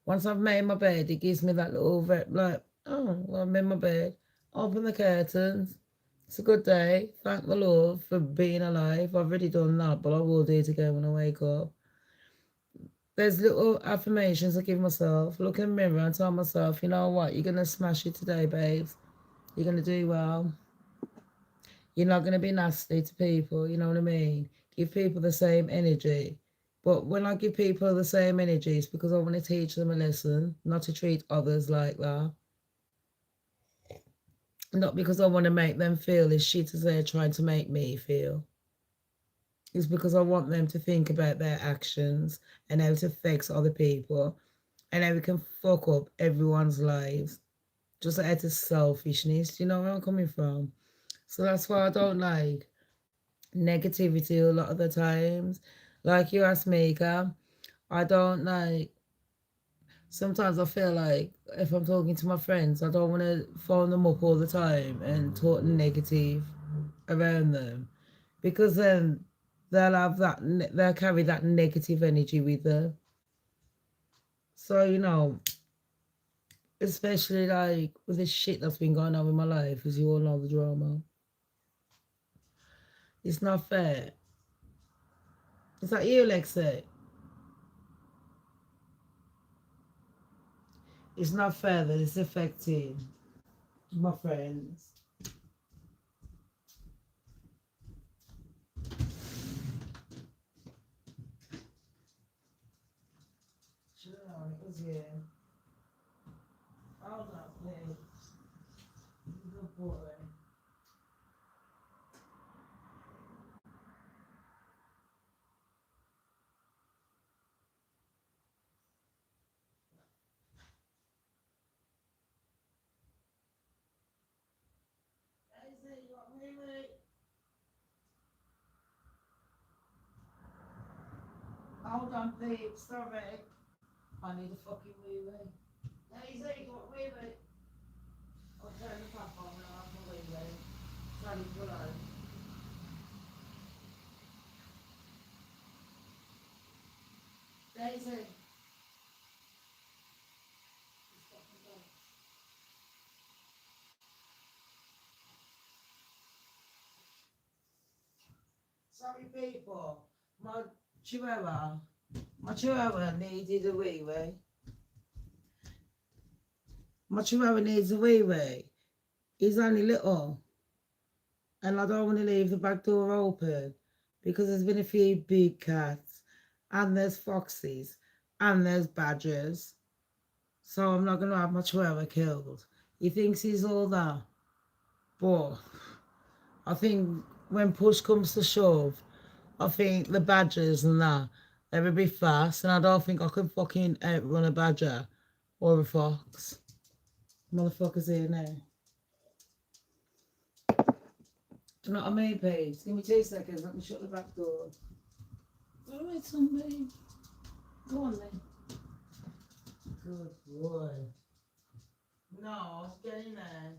[SPEAKER 1] Once I've made my bed, it gives me that little, oh, well, I'm in my bed. Open the curtains. It's a good day. Thank the Lord for being alive. I've already done that, but I will do it again when I wake up. There's little affirmations I give myself. Look in the mirror and tell myself, you know what, you're going to smash it today, babes. You're going to do well. You're not going to be nasty to people, you know what I mean? Give people the same energy. But when I give people the same energy, it's because I want to teach them a lesson, not to treat others like that. Not because I want to make them feel as shit as they're trying to make me feel. It's because I want them to think about their actions and how it affects other people and how we can fuck up everyone's lives. Just out of selfishness, you know where I'm coming from? So that's why I don't like negativity a lot of the times. Like you asked me, I don't like, sometimes I feel like if I'm talking to my friends, I don't want to phone them up all the time and talk negative around them, because then they'll carry that negative energy with them. So, especially like with the shit that's been going on in my life, as you all know, the drama. It's not fair. Is that you, Lexi? It's not fair that it's affecting my friends. Sure, it was you. Hold on, please. Good boy. Daisy, you got me, mate? Hold on, please. Sorry. I need a fucking wee wee. Daisy, you got me, mate? I'll turn the tap on and I'll have my wee wee. Sorry, below. Daisy. Sorry, people. Chihuahua, my Chihuahua needed a wee wee. My Chihuahua needs a wee wee. He's only little. And I don't want to leave the back door open because there's been a few big cats and there's foxes and there's badgers. So I'm not going to have my Chihuahua killed. He thinks he's all that. But I think when push comes to shove, I think the badgers and that, they're a bit fast, and I don't think I can fucking outrun a badger or a fox. Motherfuckers here now. Do you know what I mean, please? Give me 2 seconds, let me shut the back door. Alright, somebody. Go on then. Good boy. No, get in there.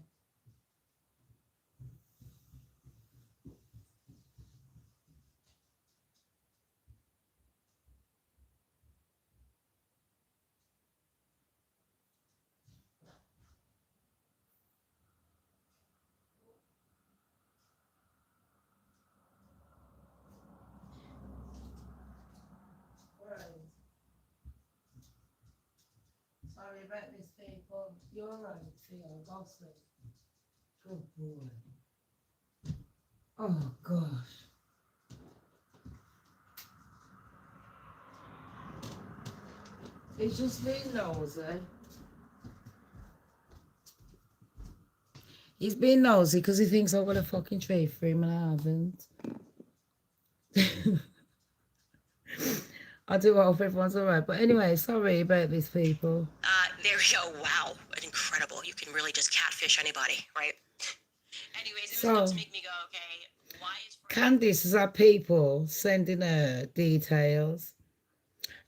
[SPEAKER 1] Sorry about this, people. You're right, Theo. Go sleep. Good boy. Oh, gosh. He's just being nosy. He's being nosy because he thinks I've got a fucking treat for him and I haven't. I do hope everyone's all right. But anyway, sorry about these people.
[SPEAKER 3] There we go. Wow, incredible. You can really just catfish anybody, right? Anyways, it was enough to make me go, okay, why is
[SPEAKER 1] Candace has had people sending her details,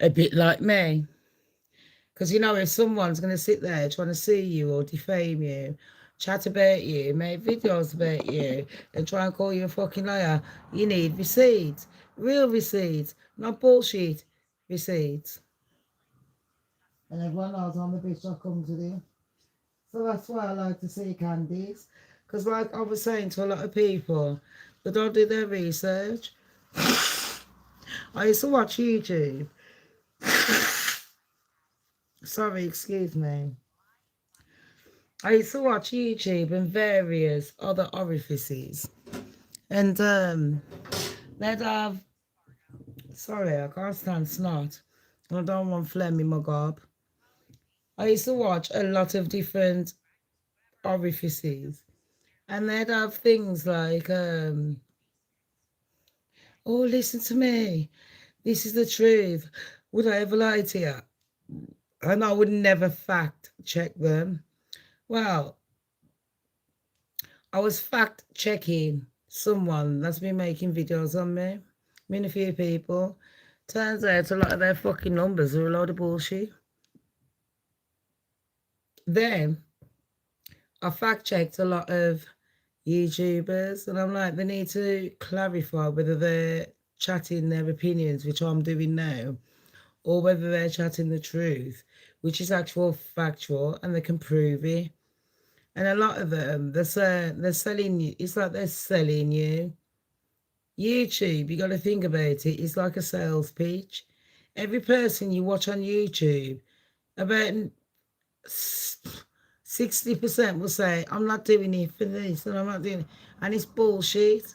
[SPEAKER 1] a bit like me. Because, you know, if someone's going to sit there trying to sue you or defame you, chat about you, make videos about you, and try and call you a fucking liar, you need receipts. Real receipts, not bullshit receipts. And everyone knows I'm the bitch I come to do. So that's why I like to see Candice. Because like I was saying to a lot of people, they don't do their research. I used to watch YouTube. Sorry, excuse me. I used to watch YouTube and various other orifices. And they'd have... Sorry, I can't stand snot. I don't want phlegm in my gob. I used to watch a lot of different orifices. And they'd have things like, oh, listen to me. This is the truth. Would I ever lie to you? And I would never fact check them. Well, I was fact checking someone that's been making videos on me. I mean, a few people. Turns out a lot of their fucking numbers are a load of bullshit. Then I fact checked a lot of YouTubers, and I'm like, they need to clarify whether they're chatting their opinions, which I'm doing now, or whether they're chatting the truth, which is actual factual, and they can prove it. And a lot of them, they're selling you. It's like they're selling you. YouTube, you got to think about it. It's like a sales pitch. Every person you watch on YouTube, about 60% will say, I'm not doing it for this, and I'm not doing it. And it's bullshit.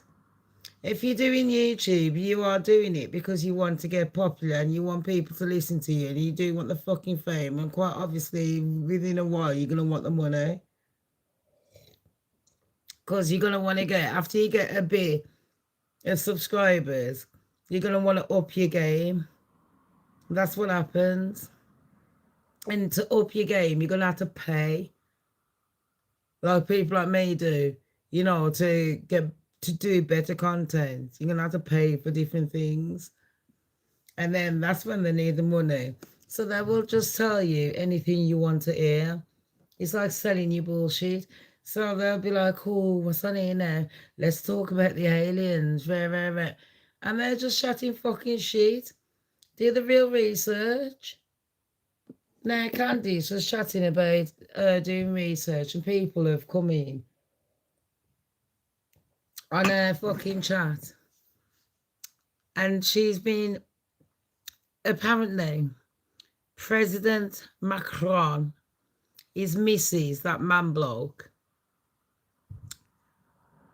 [SPEAKER 1] If you're doing YouTube, you are doing it because you want to get popular and you want people to listen to you, and you do want the fucking fame. And quite obviously, within a while, you're going to want the money. Because you're going to want to get, after you get a bit of subscribers, you're going to want to up your game. That's what happens. And to up your game, you're going to have to pay. Like people like me do, you know, to do better content. You're going to have to pay for different things. And then that's when they need the money. So they will just tell you anything you want to hear. It's like selling you bullshit. So they'll be like, oh, what's on here now? Let's talk about the aliens. And they're just chatting fucking shit. Do the real research. Now, Candice was chatting about doing research, and people have come in on her fucking chat. And she's been, apparently, President Macron, his missus, that man bloke,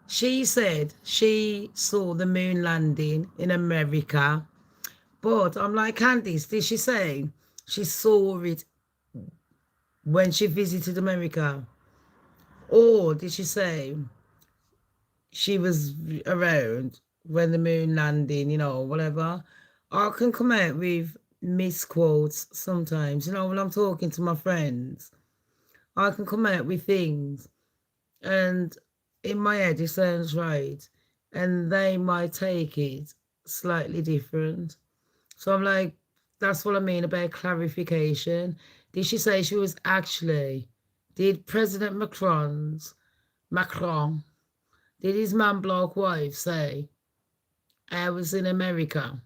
[SPEAKER 1] she said she saw the moon landing in America. But I'm like, Candice, did she say she saw it when she visited America? Or did she say she was around when the moon landing, you know, whatever? I can come out with misquotes sometimes. You know, when I'm talking to my friends, I can come out with things. And in my head, it sounds right. And they might take it slightly different. So I'm like, that's what I mean about clarification. Did she say she was actually, did President Macron, did his man bloke wife say, I was in America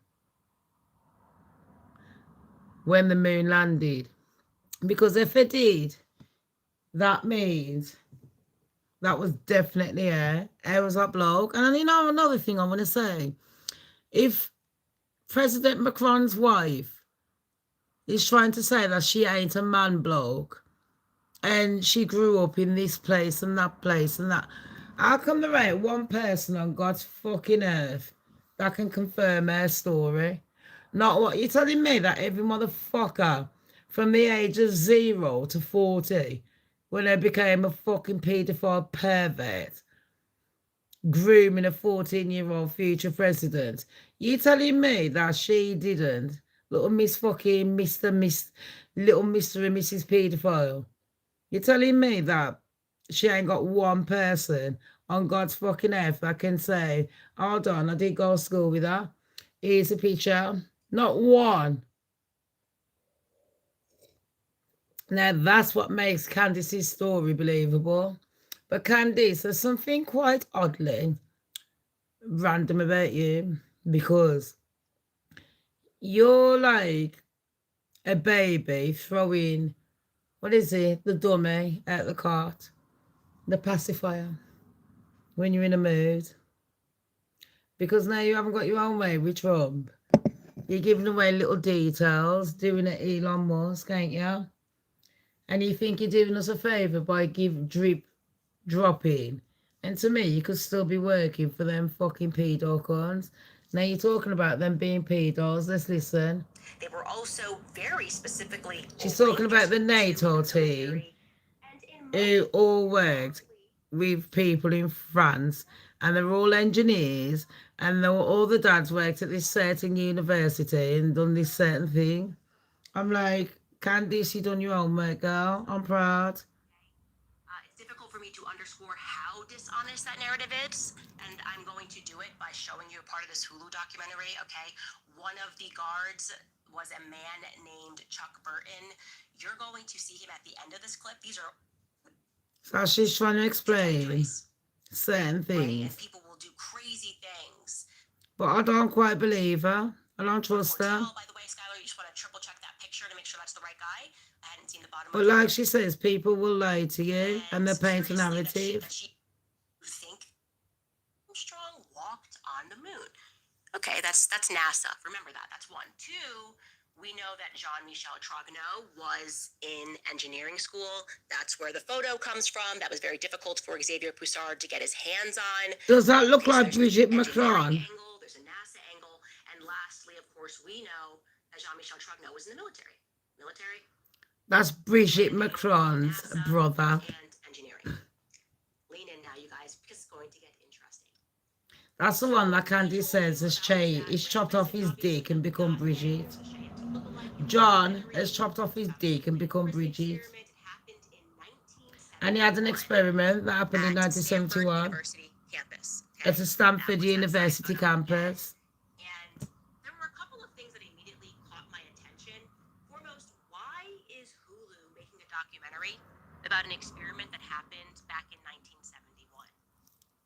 [SPEAKER 1] when the moon landed? Because if it did, that means that was definitely her. I was that bloke. And you know, another thing I want to say, if President Macron's wife is trying to say that she ain't a man bloke and she grew up in this place and that place and that, how come there ain't one person on God's fucking earth that can confirm her story? Not what you're telling me, that every motherfucker from the age of 0 to 40, when they became a fucking paedophile pervert, grooming a 14-year-old future president, you telling me that she didn't Little Miss fucking little Mr. and Mrs. Pedophile. You're telling me that she ain't got one person on God's fucking earth that can say, hold on, I did go to school with her. Here's a picture. Not one. Now, that's what makes Candace's story believable. But Candace, there's something quite oddly random about you, because you're like a baby throwing, what is it, the dummy out the cart, the pacifier, when you're in a mood. Because now you haven't got your own way with Trump. You're giving away little details, doing it Elon Musk, ain't you? And you think you're doing us a favour by dropping. And to me, you could still be working for them fucking pedo cons. Now you're talking about them being pedos. Let's listen.
[SPEAKER 3] They were also very specifically...
[SPEAKER 1] She's talking about the NATO team who all worked with people in France, and they're all engineers, and all the dads worked at this certain university and done this certain thing. I'm like, Candice, you done your homework, girl. I'm proud.
[SPEAKER 3] It's difficult for me to underscore how dishonest that narrative is, and I'm going to do it by showing you a part of this Hulu documentary, okay? One of the guards was a man named Chuck Burton. You're going to see him at the end of this clip. These are...
[SPEAKER 1] So she's trying to explain certain things.
[SPEAKER 3] Right? And people will do crazy things.
[SPEAKER 1] But I don't quite believe her. I don't trust her.
[SPEAKER 3] By the way, Skylar, you just want to triple check that picture to make sure that's the right guy. I hadn't seen the bottom
[SPEAKER 1] but
[SPEAKER 3] of it.
[SPEAKER 1] like she says, people will lie to you and they paint a narrative.
[SPEAKER 3] You think Armstrong walked on the moon? Okay, that's NASA. Remember that. That's one. Two, we know that Jean-Michel Trogneux was in engineering school. That's where the photo comes from. That was very difficult for Xavier Poussard to get his hands on.
[SPEAKER 1] Does that look like Brigitte Macron?
[SPEAKER 3] There's a NASA angle. And lastly, of course, we know that Jean-Michel Trogneux was in the military.
[SPEAKER 1] That's Brigitte Macron's brother.
[SPEAKER 3] And engineering. Lean in now, you guys, because it's going to get interesting.
[SPEAKER 1] That's the one that Candy says he's chopped off his dick and become Brigitte. John has chopped off his dick and become Brigitte. And he had an experiment that happened in 1971 at the Stanford University campus.
[SPEAKER 3] And there were a couple of things that immediately caught my attention. Foremost, why is Hulu making a documentary about an experiment that happened back in 1971?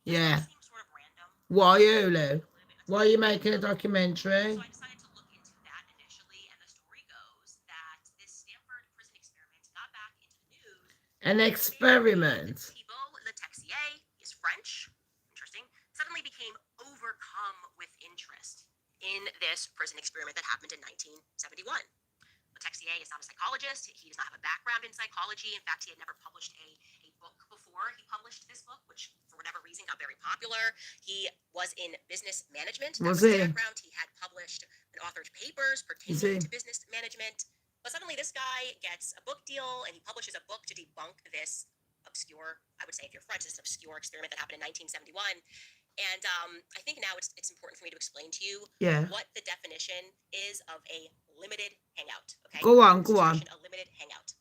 [SPEAKER 1] Yeah.
[SPEAKER 3] It seems sort of random.
[SPEAKER 1] Why, Hulu? Why are you making a documentary?
[SPEAKER 3] So I decided to look into that initially, and the story goes that this Stanford prison experiment got back into the news.
[SPEAKER 1] An experiment.
[SPEAKER 3] Thibault Letexier is French. Interesting. Suddenly became overcome with interest in this prison experiment that happened in 1971. Letexier is not a psychologist. He does not have a background in psychology. In fact, he had never published a book before he published this book, which for whatever reason got very popular. He was in business management. That was his background. He had published and authored papers pertaining to business management. But suddenly this guy gets a book deal and he publishes a book to debunk this obscure, I would say if you're French, this obscure experiment that happened in 1971. And I think now it's important for me to explain to you what the definition is of a limited hangout. Okay.
[SPEAKER 1] Go on.
[SPEAKER 3] A limited hangout.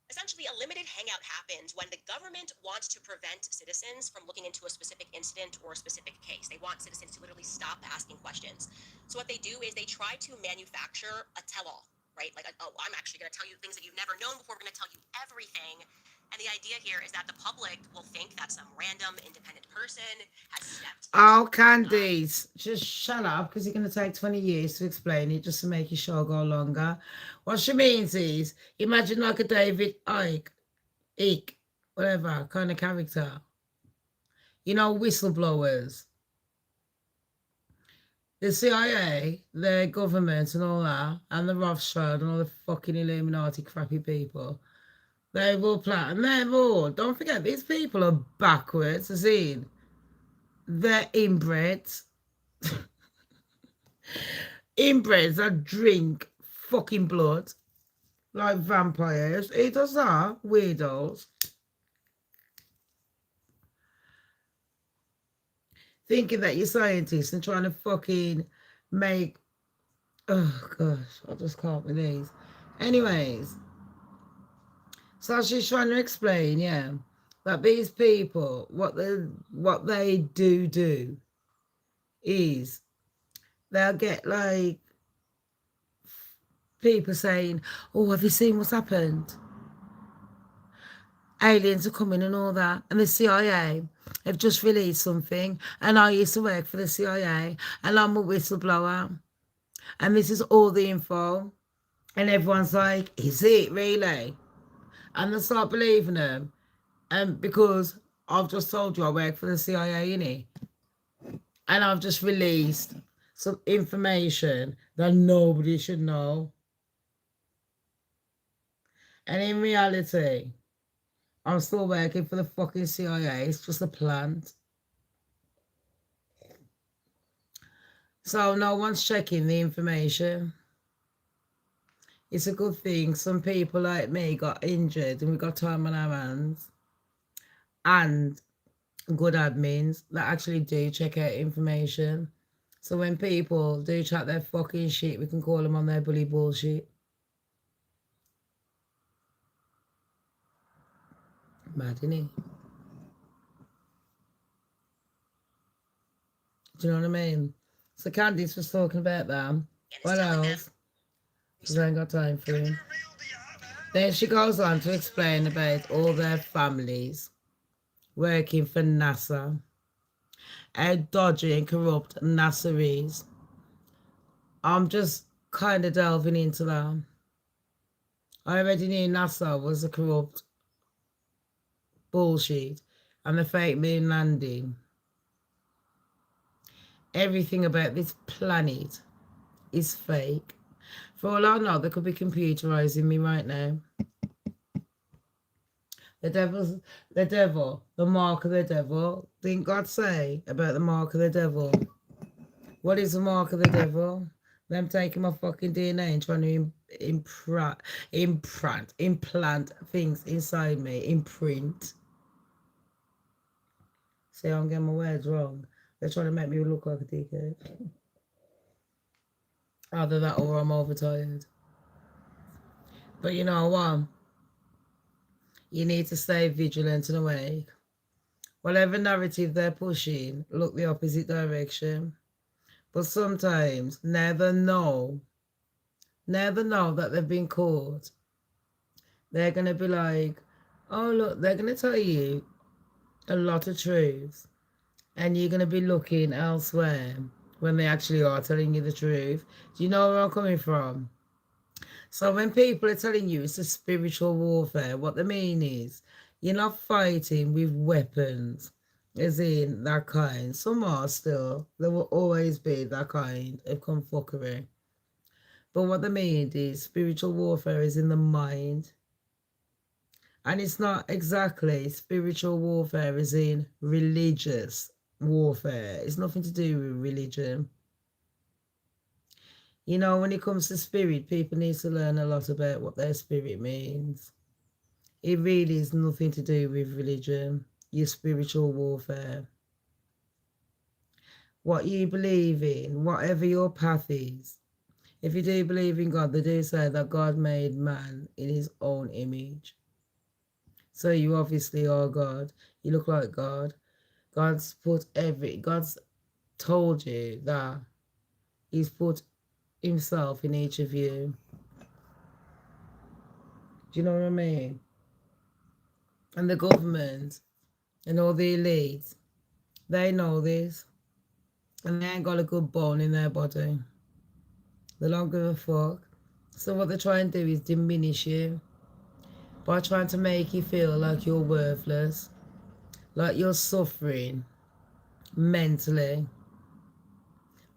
[SPEAKER 3] Essentially, a limited hangout happens when the government wants to prevent citizens from looking into a specific incident or a specific case. They want citizens to literally stop asking questions. So what they do is they try to manufacture a tell-all, right? Like, oh, I'm actually going to tell you things that you've never known before. We're going to tell you everything. And the idea here is that the public will think that some random independent person has stepped.
[SPEAKER 1] Oh, Candice, just shut up, because it's going to take 20 years to explain it just to make your show go longer. What she means is, imagine like a David Icke, whatever kind of character. You know, whistleblowers. The CIA, the government and all that, and the Rothschild and all the fucking Illuminati crappy people. They've all planned, and they've all, don't forget, these people are backwards, as in, they're inbreds. Inbreds that drink fucking blood, like vampires. He does that, weirdos. Thinking that you're scientists and trying to fucking make Oh gosh, I just can't with these. Anyways, so she's trying to explain, yeah, that these people, what they do is they'll get like people saying, "Oh, have you seen what's happened? Aliens are coming and all that." And the CIA have just released something. And I used to work for the CIA, and I'm a whistleblower. And this is all the info. And everyone's like, "Is it really?" And they start believing them. And because I've just told you I work for the CIA, innit? And I've just released some information that nobody should know. And in reality, I'm still working for the fucking CIA. It's just a plant. So no one's checking the information. It's a good thing some people like me got injured and we got time on our hands. And good admins that actually do check out information. So when people do chat their fucking shit, we can call them on their bully bullshit. Mad, innit? Do you know what I mean? So Candace was talking about them. What else? Because I ain't got time for him. Then she goes on to explain about all their families working for NASA. How dodgy and corrupt NASA is. I'm just kind of delving into that. I already knew NASA was a corrupt bullshit and the fake moon landing. Everything about this planet is fake. For all I know, they could be computerizing me right now. The devil, the mark of the devil. Didn't God say about the mark of the devil? What is the mark of the devil? Them taking my fucking DNA and trying to implant things inside me, imprint. See, I'm getting my words wrong. They're trying to make me look like a dickhead. Either that or I'm overtired. But you know what? You need to stay vigilant and awake. Whatever narrative they're pushing, look the opposite direction. But sometimes, never know that they've been caught. They're going to be like, oh, look, they're going to tell you a lot of truths. And you're going to be looking elsewhere when they actually are telling you the truth. Do you know where I'm coming from? So when people are telling you it's a spiritual warfare, what they mean is you're not fighting with weapons, as in that kind. Some are still. There will always be that kind of confuckery. But what they mean is spiritual warfare is in the mind. And it's not exactly spiritual warfare as in religious warfare. It's nothing to do with religion. You know, when it comes to spirit, people need to learn a lot about what their spirit means. It really is nothing to do with religion, your spiritual warfare. What you believe in, whatever your path is. If you do believe in God, they do say that God made man in his own image. So you obviously are God. You look like God. God's told you that he's put himself in each of you. Do you know what I mean? And the government and all the elites, they know this. And they ain't got a good bone in their body. They don't give a fuck. So what they try and do is diminish you by trying to make you feel like you're worthless, like you're suffering mentally.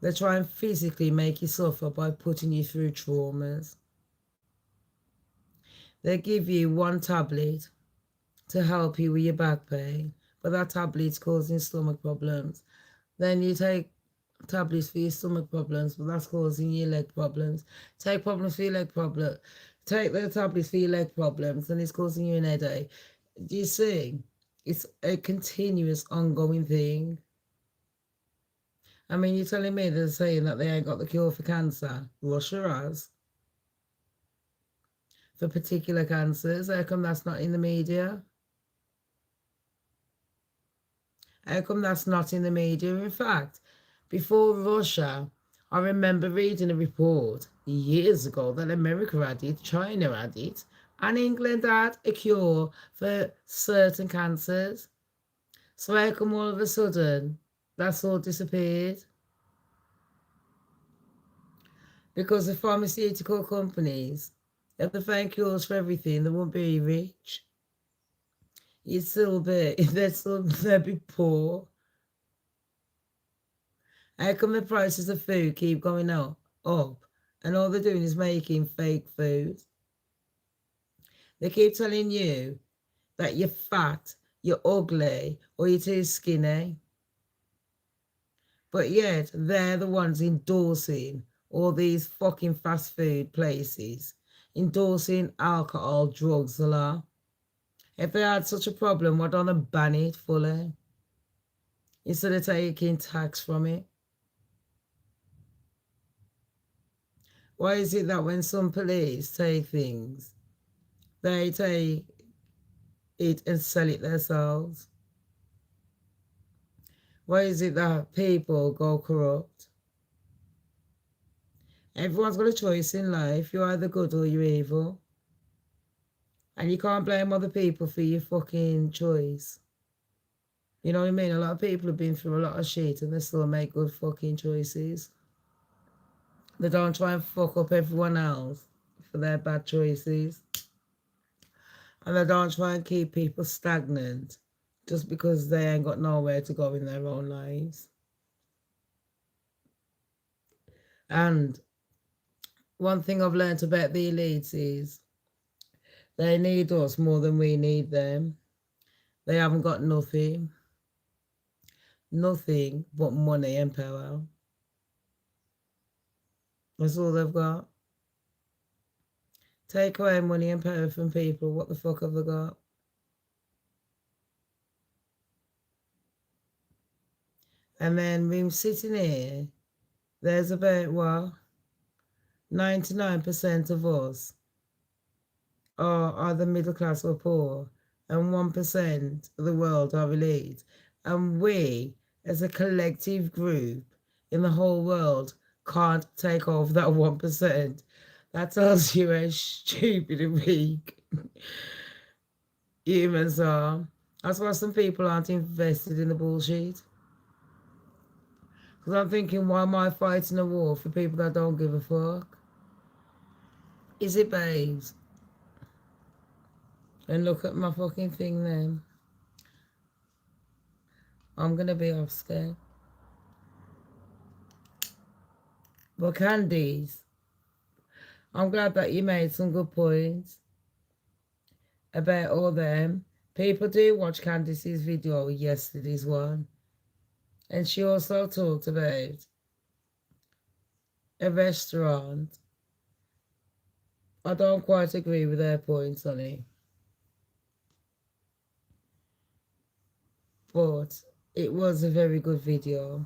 [SPEAKER 1] They try and physically make you suffer by putting you through traumas. They give you one tablet to help you with your back pain, but that tablet's causing stomach problems. Then you take tablets for your stomach problems, but that's causing your leg problems. Take problems for your leg problem. Take the tablets for your leg problems, and it's causing you an headache. Do you see? It's a continuous, ongoing thing. I mean, you're telling me they're saying that they ain't got the cure for cancer? Russia has. For particular cancers. How come that's not in the media? How come that's not in the media? In fact, before Russia, I remember reading a report years ago that America had it, China had it, and England had a cure for certain cancers. So how come all of a sudden that's all disappeared? Because the pharmaceutical companies, if they found cures for everything, they won't be rich. You'd still be, they'd be poor. How come the prices of food keep going up, and all they're doing is making fake food? They keep telling you that you're fat, you're ugly, or you're too skinny. But yet, they're the ones endorsing all these fucking fast food places, endorsing alcohol, drugs, a lot. If they had such a problem, why don't they ban it fully instead of taking tax from it? Why is it that when some police take things, they take it and sell it themselves? Why is it that people go corrupt? Everyone's got a choice in life. You're either good or you're evil. And you can't blame other people for your fucking choice. You know what I mean? A lot of people have been through a lot of shit and they still make good fucking choices. They don't try and fuck up everyone else for their bad choices. And they don't try and keep people stagnant just because they ain't got nowhere to go in their own lives. And one thing I've learned about the elites is they need us more than we need them. They haven't got nothing. Nothing but money and power. That's all they've got. Take away money and power from people, what the fuck have they got? And then we're sitting here, there's about, what, 99% of us are either middle class or poor, and 1% of the world are elite. And we, as a collective group in the whole world, can't take over that 1%. That tells you how stupid and weak humans are. That's why some people aren't invested in the bullshit. Because I'm thinking, why am I fighting a war for people that don't give a fuck? Is it, babes? And look at my fucking thing then. I'm going to be off scared. But Candice, I'm glad that you made some good points about all them. People do watch Candice's video, yesterday's one. And she also talked about a restaurant. I don't quite agree with her points on it. But it was a very good video.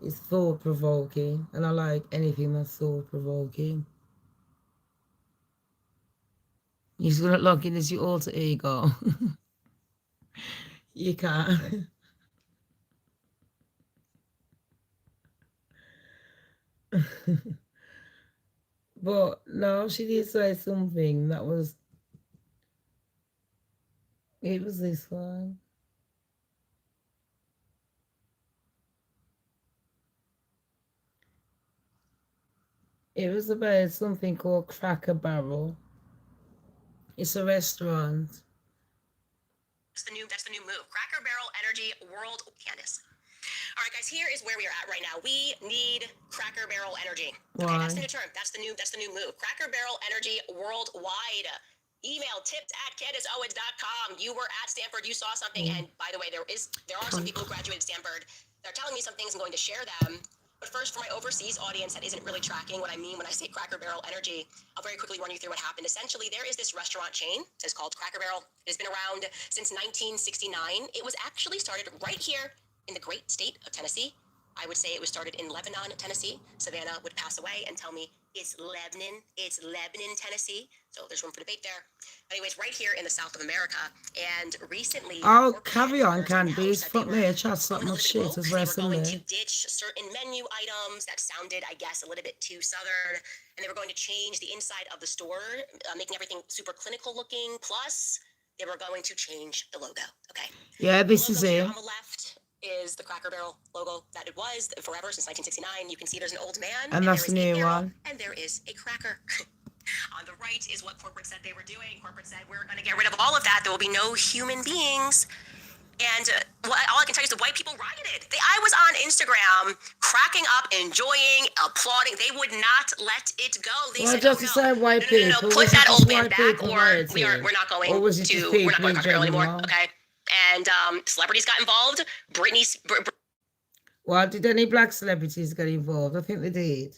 [SPEAKER 1] It's thought-provoking, and I like anything that's thought-provoking. You're just going to log in as your alter ego. You can't. But no, she did say something that was... It was this one. It was about something called Cracker Barrel. It's a restaurant.
[SPEAKER 3] That's the new move. Cracker Barrel Energy World Candace. All right, guys, here is where we are at right now. We need Cracker Barrel Energy.
[SPEAKER 1] Why?
[SPEAKER 3] Okay, that's the new term. That's the new move. Cracker Barrel Energy worldwide. Email tips@CandaceOwens.com. You were at Stanford, you saw something, and by the way, there are some people who graduated Stanford. They're telling me some things. I'm going to share them. But first, for my overseas audience that isn't really tracking what I mean when I say Cracker Barrel Energy, I'll very quickly run you through what happened. Essentially, there is this restaurant chain. It's called Cracker Barrel. It has been around since 1969. It was actually started right here in the great state of Tennessee. I would say it was started in Lebanon, Tennessee. Savannah would pass away and tell me it's Lebanon, Tennessee. So there's room for debate there. Anyways, right here in the South of America, and recently.
[SPEAKER 1] Oh,
[SPEAKER 3] corporate
[SPEAKER 1] carry on,
[SPEAKER 3] headquarters announced
[SPEAKER 1] Candice.
[SPEAKER 3] that they
[SPEAKER 1] Fuck
[SPEAKER 3] were
[SPEAKER 1] me, a chat
[SPEAKER 3] going
[SPEAKER 1] up
[SPEAKER 3] a
[SPEAKER 1] my
[SPEAKER 3] little bit
[SPEAKER 1] shit
[SPEAKER 3] woke.
[SPEAKER 1] as
[SPEAKER 3] They were
[SPEAKER 1] wrestling
[SPEAKER 3] going
[SPEAKER 1] me.
[SPEAKER 3] to ditch certain menu items that sounded, I guess, a little bit too southern, and they were going to change the inside of the store, making everything super clinical looking. Plus, they were going to change the logo. Okay.
[SPEAKER 1] Yeah, this
[SPEAKER 3] The
[SPEAKER 1] is
[SPEAKER 3] logo here
[SPEAKER 1] it.
[SPEAKER 3] on the left is the Cracker Barrel logo that it was forever since 1969. You can see there's an old man,
[SPEAKER 1] And that's
[SPEAKER 3] there
[SPEAKER 1] the
[SPEAKER 3] is a
[SPEAKER 1] new
[SPEAKER 3] barrel,
[SPEAKER 1] one.
[SPEAKER 3] and there is a cracker. On the right is what corporate said they were doing. Corporate said we're going to get rid of all of that. There will be no human beings. And all I can tell you is the white people rioted. I was on Instagram cracking up, enjoying, applauding. They would not let it go. They
[SPEAKER 1] Well,
[SPEAKER 3] said,
[SPEAKER 1] just
[SPEAKER 3] "Oh
[SPEAKER 1] to say
[SPEAKER 3] no,
[SPEAKER 1] white people,
[SPEAKER 3] put
[SPEAKER 1] was it
[SPEAKER 3] that
[SPEAKER 1] just
[SPEAKER 3] old man
[SPEAKER 1] white
[SPEAKER 3] back,
[SPEAKER 1] people
[SPEAKER 3] or
[SPEAKER 1] rioting?
[SPEAKER 3] we're not going
[SPEAKER 1] Or was it just
[SPEAKER 3] we're not
[SPEAKER 1] people
[SPEAKER 3] going
[SPEAKER 1] in
[SPEAKER 3] to Cracker Barrel anymore."
[SPEAKER 1] general?
[SPEAKER 3] Okay, and celebrities got involved.
[SPEAKER 1] Well, did any black celebrities get involved? I think they did.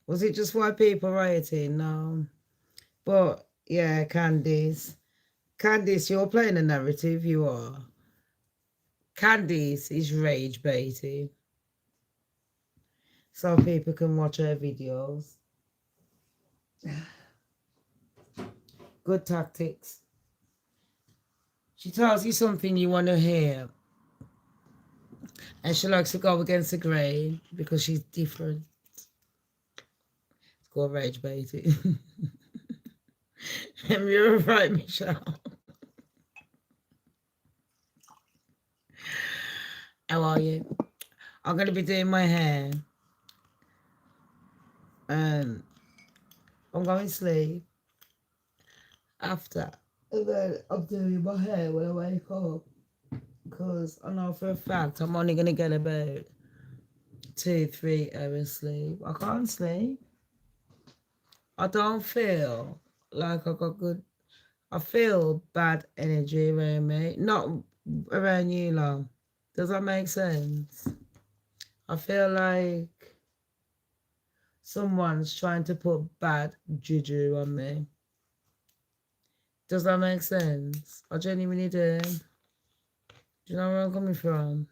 [SPEAKER 1] Was it just white people rioting? No. But, yeah, Candice. Candice, you're playing a narrative, you are. Candice is rage baiting. So people can watch her videos. Good tactics. She tells you something you want to hear. And she likes to go against the grain because she's different. It's called rage baiting. And you're right, Michelle. How are you? I'm going to be doing my hair. And I'm going to sleep after. And then I'm doing my hair when I wake up. Because I know for a fact I'm only going to get about 2-3 hours sleep. I can't sleep. I don't feel like I got good. I feel bad energy around me. Not around you, love. Does that make sense? I feel like someone's trying to put bad juju on me. Does that make sense? I genuinely do. Do you know where I'm coming from?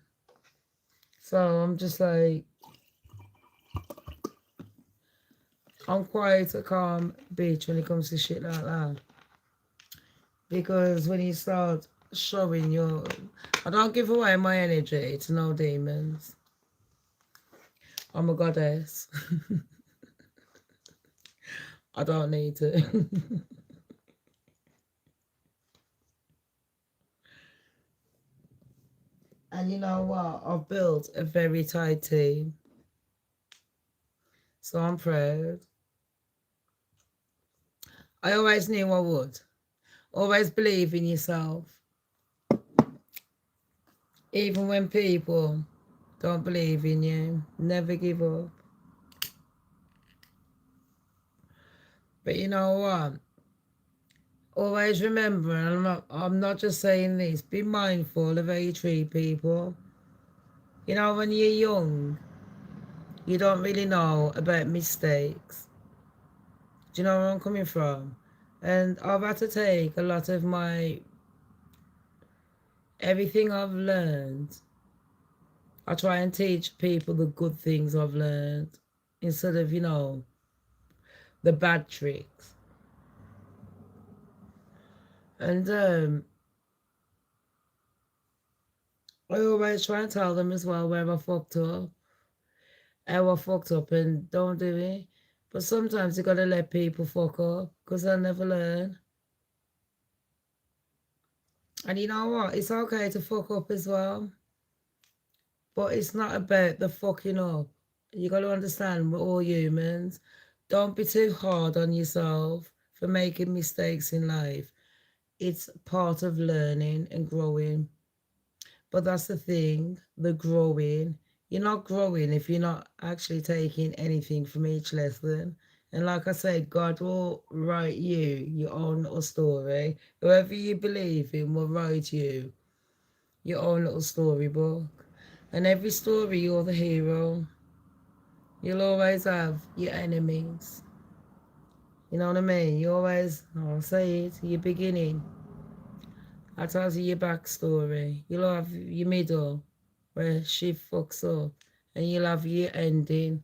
[SPEAKER 1] So I'm just like, I'm quite a calm bitch when it comes to shit like that. Because when you start showing your... I don't give away my energy to no demons. I'm a goddess. I don't need to. And you know what? I've built a very tight team. So I'm proud. I always knew I would. Always believe in yourself. Even when people don't believe in you. Never give up. But you know what? Always remember, and I'm not just saying this, be mindful of how you treat people. You know, when you're young, you don't really know about mistakes. Do you know where I'm coming from? And I've had to take a lot of everything I've learned. I try and teach people the good things I've learned instead of, you know, the bad tricks. And I always try and tell them as well where I fucked up. How I fucked up and don't do it. But sometimes you got to let people fuck up because they'll never learn. And you know what? It's okay to fuck up as well. But it's not about the fucking up. You got to understand we're all humans. Don't be too hard on yourself for making mistakes in life. It's part of learning and growing. But that's the thing, the growing. You're not growing if you're not actually taking anything from each lesson. And like I said, God will write you your own little story. Whoever you believe in will write you your own little storybook. And every story, you're the hero. You'll always have your enemies. You know what I mean? You always, I'll say it, your beginning. I tell you your backstory. You'll have your middle, where she fucks up. and you'll have your ending,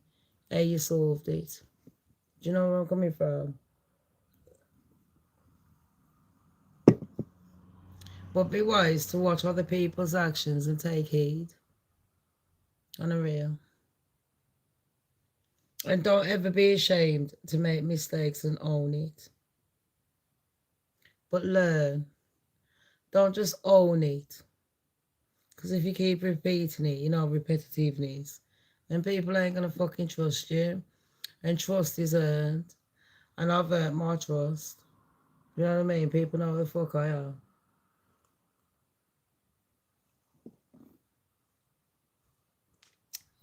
[SPEAKER 1] how you solved it. Do you know where I'm coming from? But be wise to watch other people's actions and take heed. On a real. And don't ever be ashamed to make mistakes and own it. But learn. Don't just own it. Because if you keep repeating it, you know, repetitiveness, then people ain't going to fucking trust you. And trust is earned. And I've earned my trust. You know what I mean? People know who the fuck I am.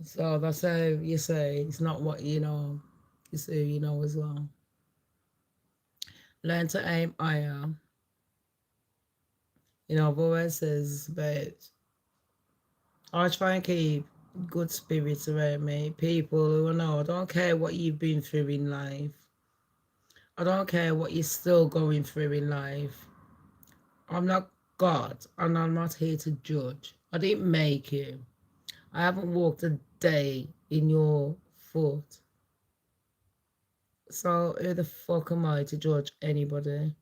[SPEAKER 1] So that's how you say it's not what you know, it's who you know as well. Learn to aim higher. You know, I've always says about I try and keep good spirits around me. People who I know, I don't care what you've been through in life. I don't care what you're still going through in life. I'm not God and I'm not here to judge. I didn't make you. I haven't walked a day in your foot. So who the fuck am I to judge anybody?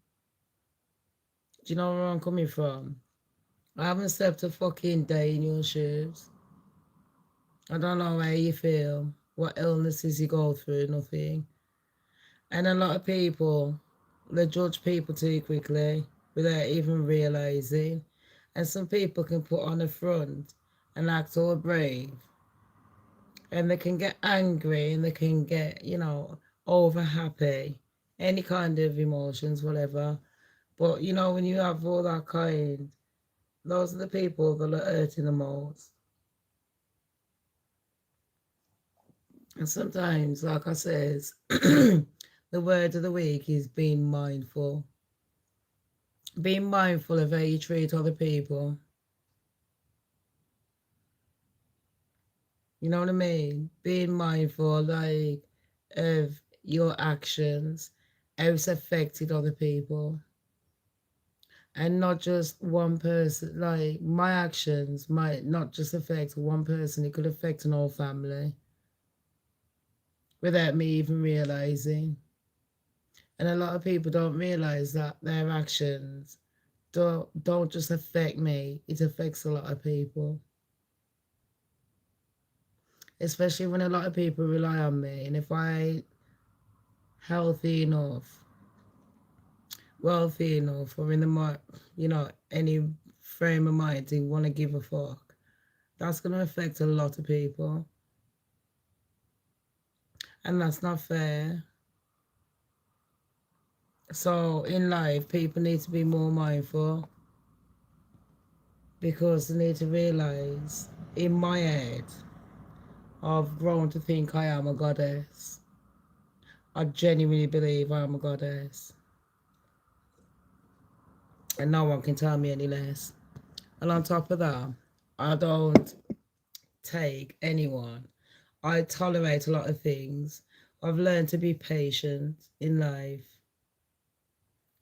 [SPEAKER 1] Do you know where I'm coming from? I haven't stepped a fucking day in your shoes. I don't know how you feel, what illnesses you go through, nothing. And a lot of people, they judge people too quickly without even realising. And some people can put on a front and act all brave. And they can get angry and they can get, you know, over happy, any kind of emotions, whatever. But, you know, when you have all that kind, those are the people that are hurting the most. And sometimes, like I says, the word of the week is being mindful. Being mindful of how you treat other people. You know what I mean? Being mindful, like, of your actions, how it's affected other people. And not just one person. Like, my actions might not just affect one person, it could affect an whole family without me even realising. And a lot of people don't realise that their actions don't just affect me, it affects a lot of people. Especially when a lot of people rely on me. And if I ain't healthy enough, wealthy enough, or in the you know, any frame of mind to want to give a fuck, that's going to affect a lot of people. And that's not fair. So in life, people need to be more mindful because they need to realise, in my head, I've grown to think I am a goddess. I genuinely believe I am a goddess. And no one can tell me any less. And on top of that, I don't take anyone. I tolerate a lot of things. I've learned to be patient in life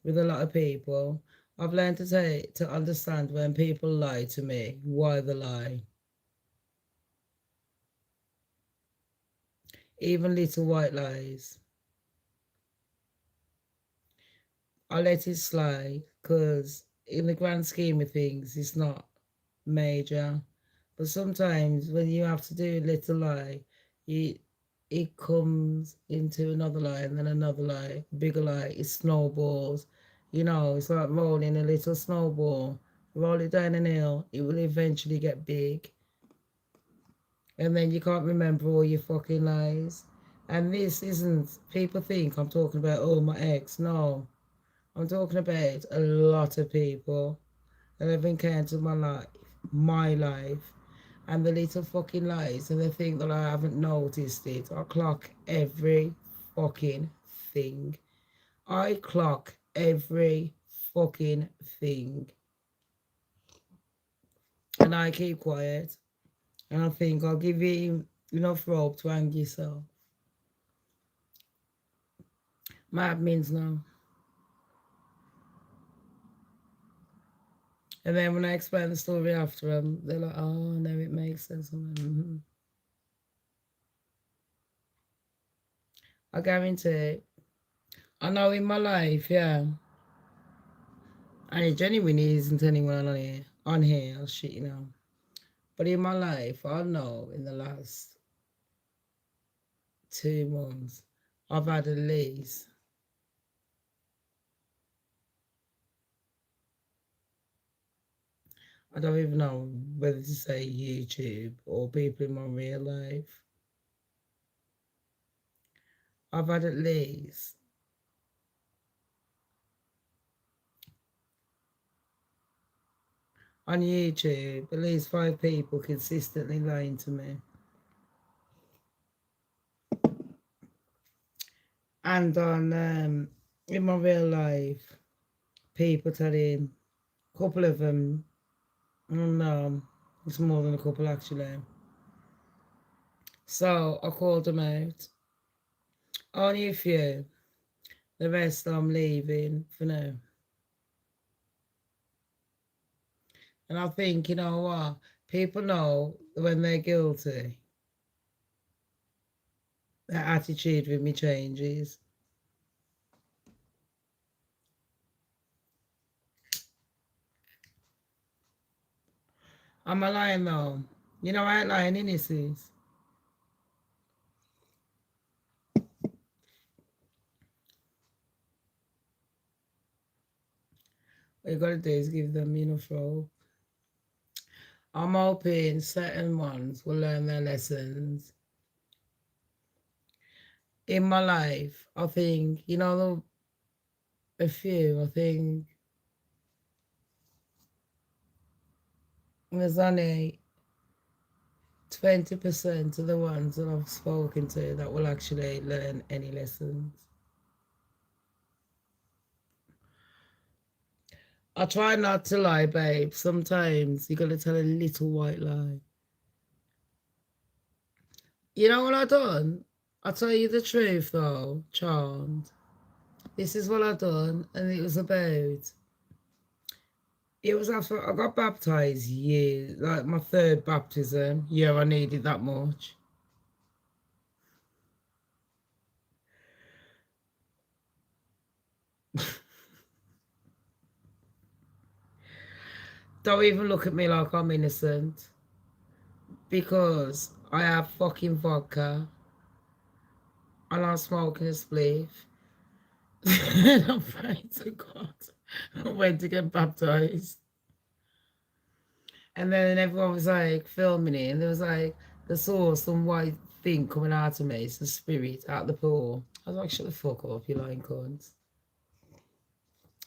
[SPEAKER 1] with a lot of people. I've learned to understand when people lie to me, why they lie. Even little white lies. I let it slide because in the grand scheme of things, it's not major. But sometimes when you have to do a little lie, it comes into another lie and then another lie, bigger lie, it snowballs. You know, it's like rolling a little snowball. Roll it down an hill, it will eventually get big. And then you can't remember all your fucking lies. And this isn't, people think I'm talking about, oh, my ex. No, I'm talking about a lot of people that have encountered my life, and the little fucking lies, and they think that I haven't noticed it. I clock every fucking thing. I clock every fucking thing. And I keep quiet. And I think I'll give you enough rope to hang yourself. My admins know. And then when I explain the story after them, they're like, oh, no, it makes sense. I'm like, I guarantee. I know in my life, yeah. And it genuinely isn't anyone on here, or shit, you know. But in my life, I know in the last 2 months, I've had at least, I don't even know whether to say YouTube or people in my real life. I've had at least on YouTube, at least 5 people consistently lying to me. And on in my real life, people telling, a couple of them, no, it's more than a couple actually. So I called them out. Only a few. The rest I'm leaving for now. And I think, you know what? People know when they're guilty, their attitude with me changes. I'm a lying though. You know I ain't lying in this is. What you gotta do is give them enough rope. I'm hoping certain ones will learn their lessons. In my life, I think, you know, a few, I think there's only 20% of the ones that I've spoken to that will actually learn any lessons. I try not to lie, babe. Sometimes you gotta tell a little white lie. You know what I done? I'll tell you the truth though, Charmed. This is what I done, and it was about. It was after I got baptized, like my 3rd baptism. Yeah, I needed that much. Don't even look at me like I'm innocent. Because I have fucking vodka. And I'm smoking a spliff. And I'm praying to God. I went to get baptized. And then everyone was like filming it. And there was like, they saw some white thing coming out of me. It's a spirit out the pool. I was like, shut the fuck up, you lying cunts.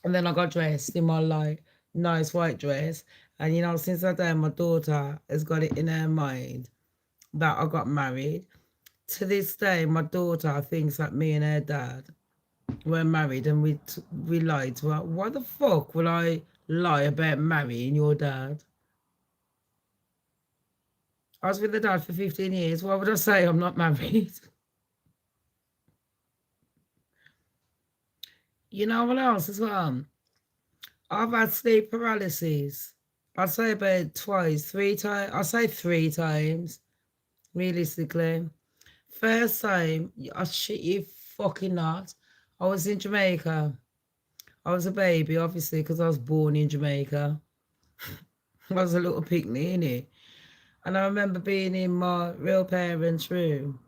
[SPEAKER 1] And then I got dressed in my like nice white dress. And you know, since that day, my daughter has got it in her mind that I got married. To this day, my daughter thinks that me and her dad were married, and we lied to her. Why the fuck would I lie about marrying your dad? I was with the dad for 15 years. Why would I say I'm not married? You know what else as well? I've had sleep paralysis. I'd say about twice, 3 times. I'd say 3 times, realistically. First time, I shit you fucking not. I was in Jamaica. I was a baby, obviously, because I was born in Jamaica. I was a little picnic, innit? And I remember being in my real parents' room,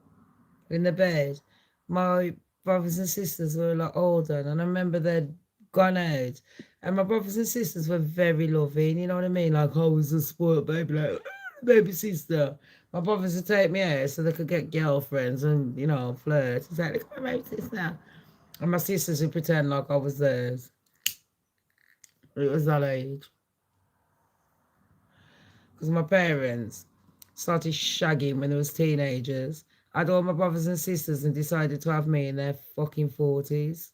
[SPEAKER 1] in the bed. My brothers and sisters were a lot older, and I remember they'd gone out. And my brothers and sisters were very loving, you know what I mean? Like, I was a spoiled baby, like, baby sister. My brothers would take me out so they could get girlfriends and, you know, flirt. It's like, look at my baby sister. And my sisters would pretend like I was theirs. It was that age. Because my parents started shagging when they was teenagers. I had all my brothers and sisters and decided to have me in their fucking 40s.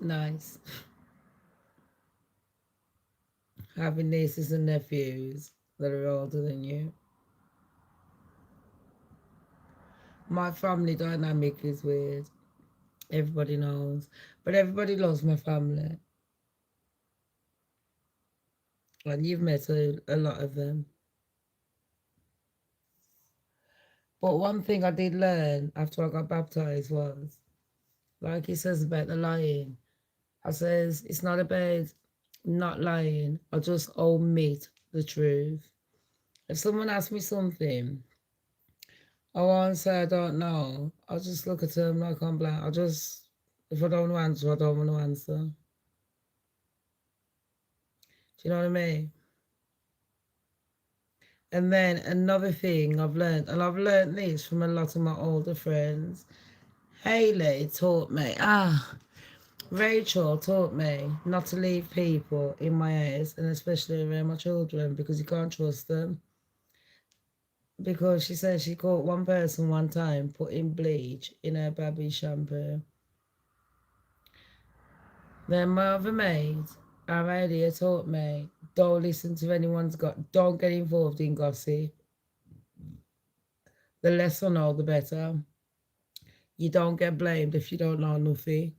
[SPEAKER 1] Nice. Having nieces and nephews that are older than you. My family dynamic is weird. Everybody knows. But everybody loves my family. And you've met a lot of them. But one thing I did learn after I got baptized was, like he says about the lying, I says, it's not about not lying. I just omit the truth. If someone asks me something, I won't say I don't know. I'll just look at them like I'm blank. If I don't want to answer, I don't want to answer. Do you know what I mean? And then another thing I've learned, and I've learned this from a lot of my older friends. Haley taught me, Rachel taught me not to leave people in my house, and especially around my children, because you can't trust them. Because she said she caught one person one time putting bleach in her baby shampoo. Then my other maid, our lady, taught me, don't listen to don't get involved in gossip. The less I know, the better. You don't get blamed if you don't know nothing.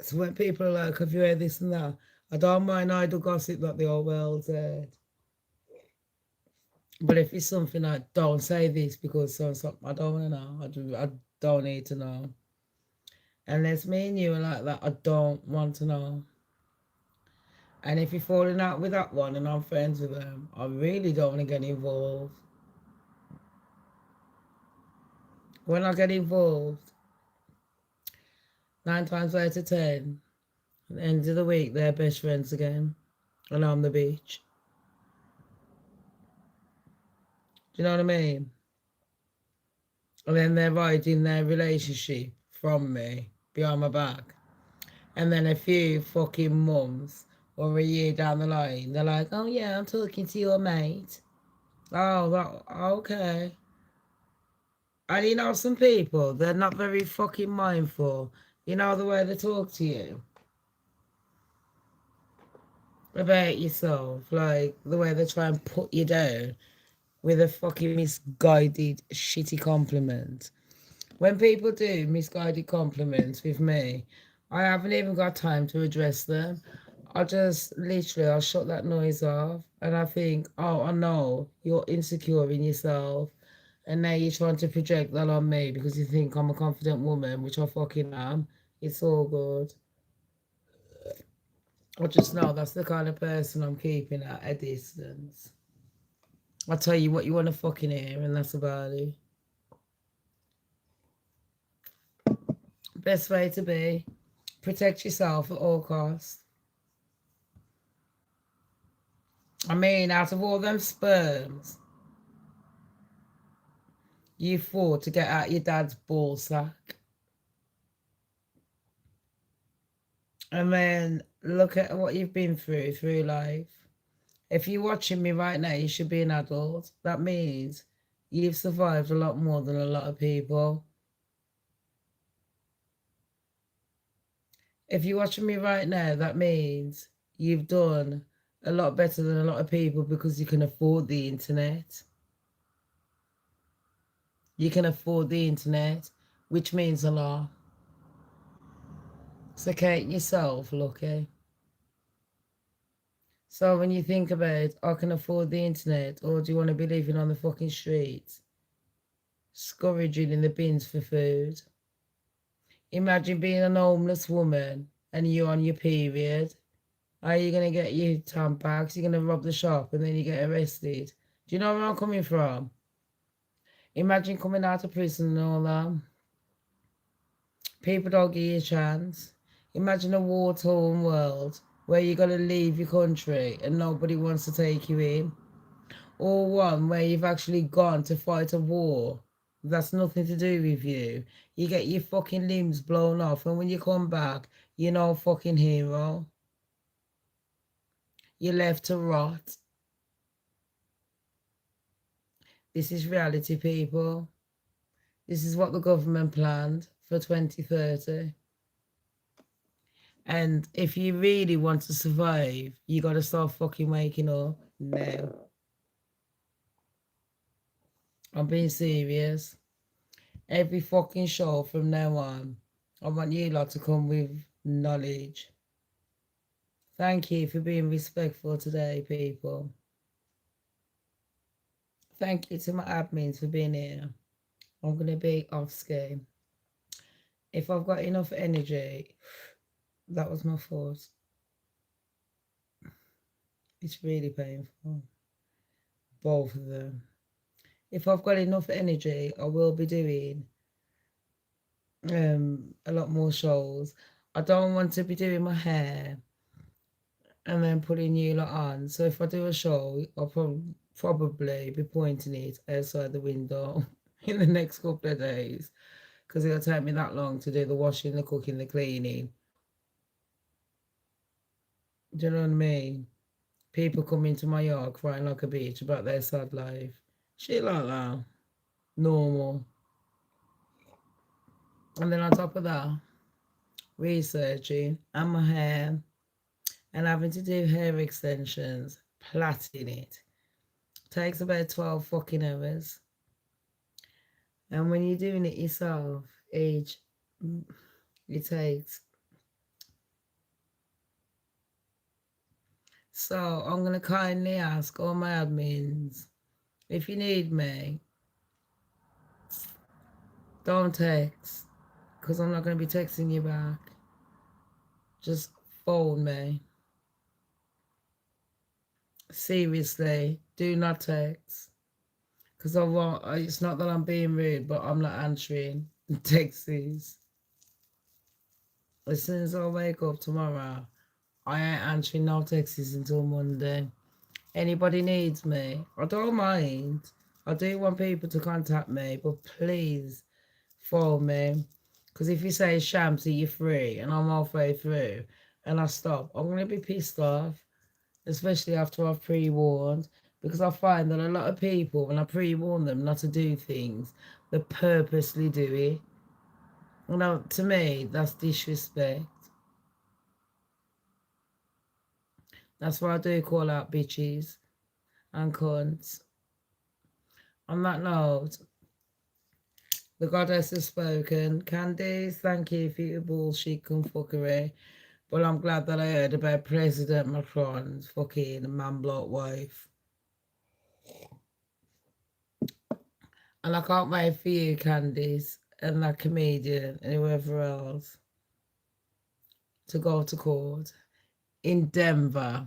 [SPEAKER 1] So when people are like, have you heard this and that? I don't mind idle gossip that the whole world's heard. But if it's something like, don't say this because I don't want to know. I don't need to know. Unless me and you are like that, I don't want to know. And if you're falling out with that one and I'm friends with them, I really don't want to get involved. When I get involved, 9 times out of 10, at the end of the week, they're best friends again. And I'm the beach. Do you know what I mean? And then they're riding their relationship from me, behind my back. And then a few fucking months or a year down the line, they're like, oh yeah, I'm talking to your mate. Oh, okay. And you know, some people, they're not very fucking mindful. You know the way they talk to you about yourself, like the way they try and put you down with a fucking misguided, shitty compliment. When people do misguided compliments with me, I haven't even got time to address them. I'll shut that noise off. And I think, oh, I know you're insecure in yourself. And now you're trying to project that on me because you think I'm a confident woman, which I fucking am. It's all good. I just know that's the kind of person I'm keeping at a distance. I'll tell you what you want to fucking hear, and that's about it. Best way to be. Protect yourself at all costs. I mean, out of all them sperms you fought to get out your dad's ball sack. And then look at what you've been through life. If you're watching me right now, you should be an adult. That means you've survived a lot more than a lot of people. If you're watching me right now, that means you've done a lot better than a lot of people because you can afford the internet. You can afford the internet, which means a lot. So count yourself lucky. So when you think about, I can afford the internet, or do you want to be living on the fucking streets, scourging in the bins for food? Imagine being an homeless woman and you're on your period. How are you going to get your tampons? You're going to rob the shop and then you get arrested. Do you know where I'm coming from? Imagine coming out of prison and all that. People don't give you a chance. Imagine a war-torn world where you got to leave your country and nobody wants to take you in. Or one where you've actually gone to fight a war that's nothing to do with you. You get your fucking limbs blown off, and when you come back, you're no fucking hero. You're left to rot. This is reality, people. This is what the government planned for 2030. And if you really want to survive, you got to start fucking waking up now. I'm being serious. Every fucking show from now on, I want you lot to come with knowledge. Thank you for being respectful today, people. Thank you to my admins for being here. I'm going to be off screen. If I've got enough energy, that was my fault. It's really painful. Both of them. If I've got enough energy, I will be doing a lot more shows. I don't want to be doing my hair and then putting you lot on. So if I do a show, I'll probably be pointing it outside the window in the next couple of days, because it'll take me that long to do the washing, the cooking, the cleaning. Do you know what I mean? People come into my yard crying like a bitch about their sad life. Shit like that. Normal. And then on top of that, researching and my hair and having to do hair extensions, plaiting it. Takes about 12 fucking hours. And when you're doing it yourself, it takes. So I'm going to kindly ask all my admins, if you need me, don't text, because I'm not going to be texting you back. Just phone me. Seriously, do not text. Because it's not that I'm being rude, but I'm not answering texts. As soon as I wake up tomorrow, I ain't answering no texts until Monday. Anybody needs me, I don't mind. I do want people to contact me, but please phone me. Because if you say, Shamz, are you free? And I'm halfway through and I stop, I'm going to be pissed off, especially after I've pre-warned. Because I find that a lot of people, when I pre-warn them not to do things, they purposely do it. You know, to me, that's disrespect. That's why I do call out bitches and cunts. On that note, the goddess has spoken. Candace, thank you for your bullshit fuckery. But I'm glad that I heard about President Macron's fucking man-block wife. And I can't wait for you, Candace, and that comedian and whoever else to go to court in Denver,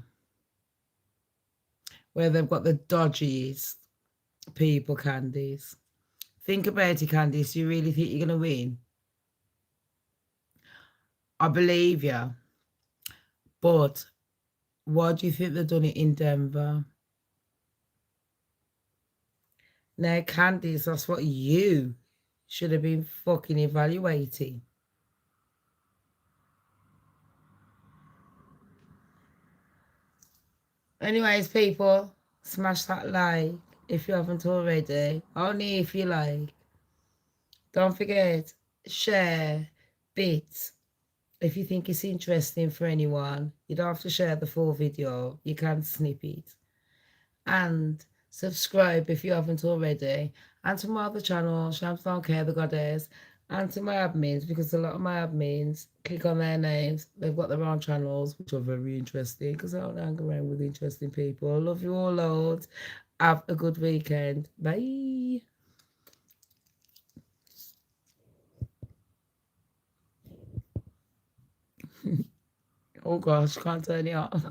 [SPEAKER 1] where they've got the dodgiest people, Candace. Think about it, Candace. You really think you're going to win? I believe you. But why do you think they've done it in Denver? Now, Candace, that's what you should have been fucking evaluating. Anyways, people, smash that like if you haven't already. Only if you like. Don't forget, share bits if you think it's interesting for anyone. You don't have to share the full video. You can snip it. And subscribe if you haven't already. And to my other channel, Shamz Don't Care, the Goddess. And to my admins, because a lot of my admins, click on their names. They've got their own channels, which are very interesting, because I don't hang around with interesting people. I love you all loads. Have a good weekend. Bye. Oh gosh, can't turn it off.